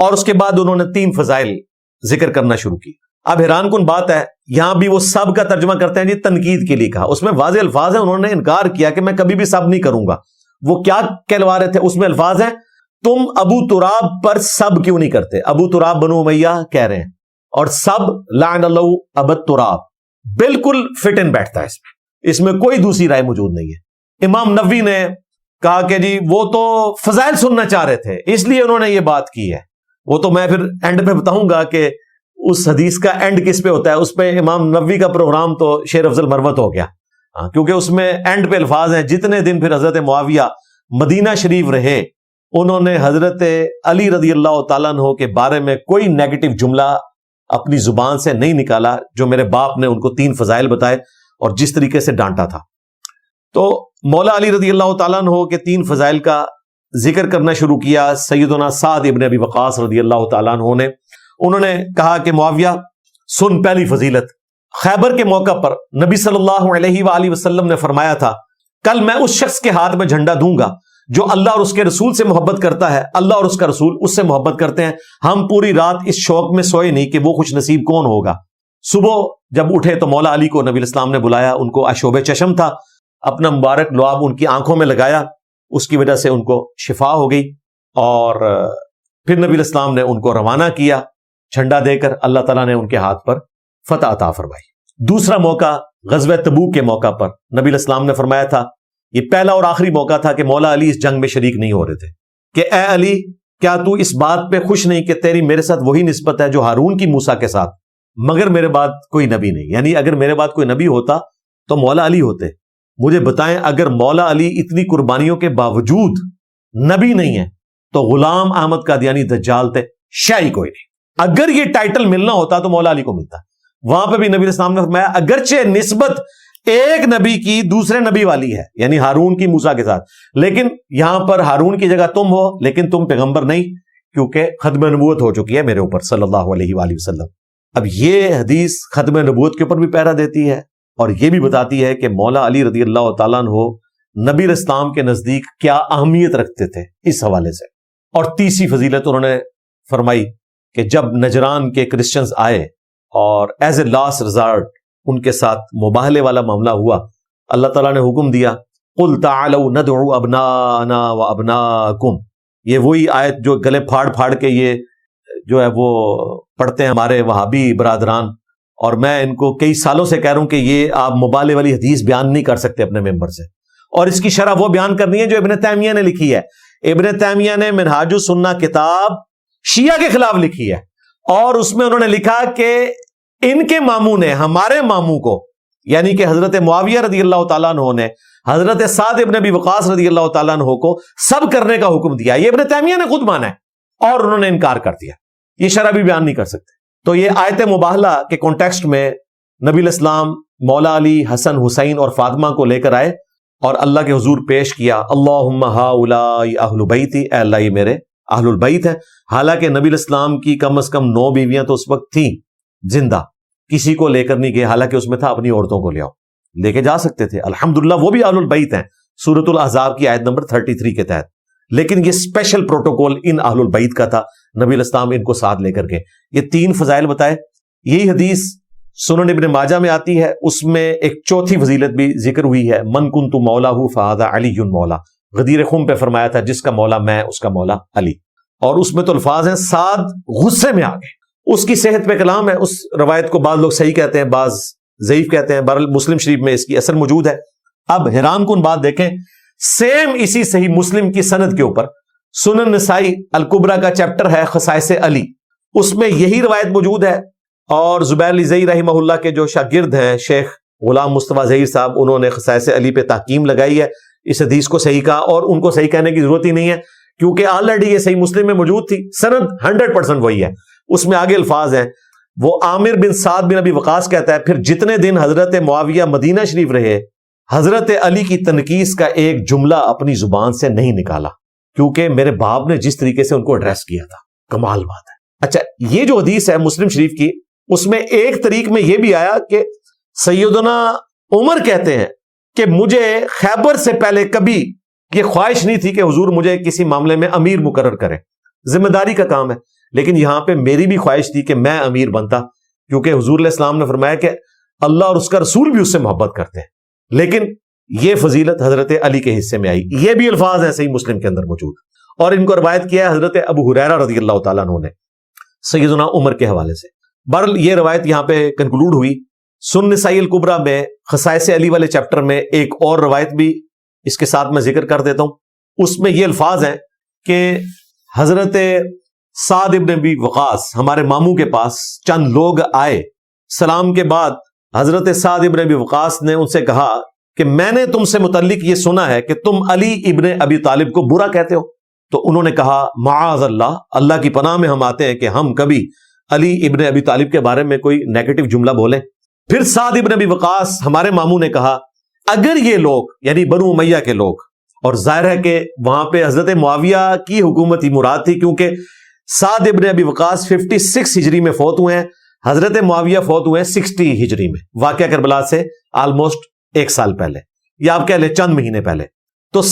اور اس کے بعد انہوں نے 3 فضائل ذکر کرنا شروع کی۔ اب حیران کن بات ہے، یہاں بھی وہ سب کا ترجمہ کرتے ہیں جی تنقید کے لیے کہا، اس میں واضح الفاظ ہیں، انہوں نے انکار کیا کہ میں کبھی بھی سب نہیں کروں گا۔ وہ کیا کہلوا رہے تھے؟ اس میں الفاظ ہیں تم ابو تراب پر سب کیوں نہیں کرتے؟ ابو تراب بنو امیہ کہہ رہے ہیں، اور سب لعن اللہ ابا تراب بالکل فٹ ان بیٹھتا ہے اس میں کوئی دوسری رائے موجود نہیں ہے۔ امام نووی نے کہا کہ جی وہ تو فضائل سننا چاہ رہے تھے اس لیے انہوں نے یہ بات کی ہے، وہ تو میں پھر اینڈ پہ بتاؤں گا کہ اس حدیث کا اینڈ کس پہ ہوتا ہے، اس پہ امام نووی کا پروگرام تو شیر افضل مروت ہو گیا۔ کیونکہ اس میں اینڈ پہ الفاظ ہیں جتنے دن پھر حضرت معاویہ مدینہ شریف رہے انہوں نے حضرت علی رضی اللہ تعالیٰ عنہ کے بارے میں کوئی نیگیٹو جملہ اپنی زبان سے نہیں نکالا، جو میرے باپ نے ان کو 3 فضائل بتائے اور جس طریقے سے ڈانٹا تھا۔ تو مولا علی رضی اللہ تعالیٰ عنہ کے 3 فضائل کا ذکر کرنا شروع کیا سیدنا سعد ابن ابی وقاص رضی اللہ تعالیٰ عنہ نے۔ انہوں نے کہا کہ معاویہ سن، پہلی فضیلت، خیبر کے موقع پر نبی صلی اللہ علیہ وآلہ وسلم نے فرمایا تھا کل میں اس شخص کے ہاتھ میں جھنڈا دوں گا جو اللہ اور اس کے رسول سے محبت کرتا ہے، اللہ اور اس کا رسول اس سے محبت کرتے ہیں۔ ہم پوری رات اس شوق میں سوئے نہیں کہ وہ خوش نصیب کون ہوگا۔ صبح جب اٹھے تو مولا علی کو نبی الاسلام نے بلایا، ان کو آشوب چشم تھا، اپنا مبارک لعاب ان کی آنکھوں میں لگایا، اس کی وجہ سے ان کو شفا ہو گئی، اور پھر نبی الاسلام نے ان کو روانہ کیا جھنڈا دے کر، اللہ تعالیٰ نے ان کے ہاتھ پر فتح عطا فرمائی۔ دوسرا موقع غزوہ تبوک کے موقع پر نبی الاسلام نے فرمایا تھا، یہ پہلا اور آخری موقع تھا کہ مولا علی اس جنگ میں شریک نہیں ہو رہے تھے، کہ اے علی کیا تو اس بات پہ خوش نہیں کہ تیری میرے ساتھ وہی نسبت ہے جو ہارون کی موسیٰ کے ساتھ، مگر میرے بعد کوئی نبی نہیں، یعنی اگر میرے بعد کوئی نبی ہوتا تو مولا علی ہوتے۔ مجھے بتائیں اگر مولا علی اتنی قربانیوں کے باوجود نبی نہیں ہے تو غلام احمد قادیانی دجال تھے، شاہی کوئی نہیں۔ اگر یہ ٹائٹل ملنا ہوتا تو مولا علی کو ملتا۔ وہاں پہ بھی نبی الاسلام نے فرمایا اگرچہ نسبت ایک نبی کی دوسرے نبی والی ہے، یعنی ہارون کی موسیٰ کے ساتھ، لیکن یہاں پر ہارون کی جگہ تم ہو، لیکن تم پیغمبر نہیں، کیونکہ ختم نبوت ہو چکی ہے میرے اوپر صلی اللہ علیہ وآلہ وسلم۔ اب یہ حدیث ختم نبوت کے اوپر بھی پہرا دیتی ہے، اور یہ بھی بتاتی ہے کہ مولا علی رضی اللہ تعالیٰ عنہ نبی الاسلام کے نزدیک کیا اہمیت رکھتے تھے اس حوالے سے۔ اور تیسری فضیلت انہوں نے فرمائی کہ جب نجران کے کرسچنز آئے اور ایز اے لاسٹ ریزارٹ ان کے ساتھ مباہلے والا معاملہ ہوا، اللہ تعالیٰ نے حکم دیا قُلْ تَعَالَوْا نَدْعُوا أَبْنَاءَنَا وَأَبْنَاءَكُمْ، یہ وہی آیت جو گلے پھاڑ پھاڑ کے یہ جو ہے وہ پڑھتے ہیں ہمارے وہابی برادران، اور میں ان کو کئی سالوں سے کہہ رہا ہوں کہ یہ آپ مبالغے والی حدیث بیان نہیں کر سکتے اپنے ممبر سے، اور اس کی شرح وہ بیان کرنی ہے جو ابن تیمیہ نے لکھی ہے۔ ابن تیمیہ نے منہاج السنہ کتاب شیعہ کے خلاف لکھی ہے، اور اس میں انہوں نے لکھا کہ ان کے ماموں نے ہمارے ماموں کو، یعنی کہ حضرت معاویہ رضی اللہ تعالیٰ عنہ نے حضرت سعد ابن ابی وقاص رضی اللہ تعالیٰ عنہ کو سب کرنے کا حکم دیا۔ یہ ابن تیمیہ نے خود مانا ہے اور انہوں نے انکار کر دیا، یہ شرح بھی بیان نہیں کر سکتے۔ تو یہ آیت مباہلہ کے کانٹیکسٹ میں نبی الاسلام مولا علی، حسن، حسین اور فاطمہ کو لے کر آئے اور اللہ کے حضور پیش کیا، اللہم ہؤلاء اہل بیتی، اے اللہ یہ میرے اہل البیت ہے۔ حالانکہ نبی الاسلام کی کم از کم 9 بیویاں تو اس وقت تھیں زندہ، کسی کو لے کر نہیں گئے، حالانکہ اس میں تھا اپنی عورتوں کو لے آؤ، لے کے جا سکتے تھے، الحمدللہ وہ بھی اہل البیت ہیں سورۃ الاحزاب کی آیت نمبر 33 کے تحت، لیکن یہ اسپیشل پروٹوکول ان اہل البیت کا تھا، نبی الاسلام ان کو ساتھ لے کر گئے۔ یہ 3 فضائل بتائے۔ یہی حدیث سنن ابن ماجہ میں آتی ہے، اس میں ایک چوتھی فضیلت بھی ذکر ہوئی ہے، من کنت مولاہ فہذا علی مولا، غدیر خم پہ فرمایا تھا جس کا مولا میں اس کا مولا علی، اور اس میں تو الفاظ ہیں سعد غصے میں آ گئے۔ اس کی صحت پہ کلام ہے، اس روایت کو بعض لوگ صحیح کہتے ہیں، بعض ضعیف کہتے ہیں، بہرحال مسلم شریف میں اس کی اثر موجود ہے۔ اب حیران کن بات دیکھیں، سیم اسی صحیح مسلم کی سند کے اوپر سنن نسائی الکبریٰ کا چیپٹر ہے خصائص علی، اس میں یہی روایت موجود ہے، اور زبیر علی زئی رحمہ اللہ کے جو شاگرد ہیں شیخ غلام مصطفیٰ ظہیر صاحب، انہوں نے خصائص علی پہ تحکیم لگائی ہے، اس حدیث کو صحیح کہا، اور ان کو صحیح کہنے کی ضرورت ہی نہیں ہے کیونکہ آلریڈی یہ صحیح مسلم میں موجود تھی، سند 100% وہی ہے۔ اس میں آگے الفاظ ہیں، وہ عامر بن سعد بن ابی وقاص کہتا ہے پھر جتنے دن حضرت معاویہ مدینہ شریف رہے، حضرت علی کی تنقیص کا ایک جملہ اپنی زبان سے نہیں نکالا، کیونکہ میرے باپ نے جس طریقے سے ان کو ایڈریس کیا تھا، کمال بات ہے۔ اچھا، یہ جو حدیث ہے مسلم شریف کی، اس میں ایک طریق میں یہ بھی آیا کہ سیدنا عمر کہتے ہیں کہ مجھے خیبر سے پہلے کبھی یہ خواہش نہیں تھی کہ حضور مجھے کسی معاملے میں امیر مقرر کریں، ذمہ داری کا کام ہے، لیکن یہاں پہ میری بھی خواہش تھی کہ میں امیر بنتا، کیونکہ حضور علیہ السلام نے فرمایا کہ اللہ اور اس کا رسول بھی اس سے محبت کرتے ہیں، لیکن یہ فضیلت حضرت علی کے حصے میں آئی۔ یہ بھی الفاظ ہیں صحیح مسلم کے اندر موجود، اور ان کو روایت کیا ہے حضرت ابو ہریرہ رضی اللہ تعالیٰ عنہ نے سیدنا عمر کے حوالے سے۔ بہرحال یہ روایت یہاں پہ کنکلوڈ ہوئی۔ سنن نسائی الکبریٰ میں خصائص علی والے چیپٹر میں ایک اور روایت بھی اس کے ساتھ میں ذکر کر دیتا ہوں، اس میں یہ الفاظ ہیں کہ حضرت سعد ابن ابی وقاص ہمارے ماموں کے پاس چند لوگ آئے، سلام کے بعد حضرت سعد ابن ابی وقاص نے ان سے کہا کہ میں نے تم سے متعلق یہ سنا ہے کہ تم علی ابن ابی طالب کو برا کہتے ہو. تو انہوں نے کہا معاذ اللہ، اللہ کی پناہ میں ہم آتے ہیں کہ ہم کبھی علی ابن ابی طالب کے بارے میں کوئی نیگیٹو جملہ بولیں. پھر سعد ابن ابی وقاص ہمارے ماموں نے کہا اگر یہ لوگ یعنی بنو امیہ کے لوگ، اور ظاہر ہے کہ وہاں پہ حضرت معاویہ کی حکومت ہی مراد تھی، کیونکہ سعد ابن ابی وقاص 56 ہجری میں فوت ہوئے ہیں، حضرت معاویہ فوت ہوئے ہیں 60 ہجری میں، واقعہ کربلا سے آلموسٹ 1 سال پہلے، یا آپ کہہ لیں چند مہینے پہلے. تو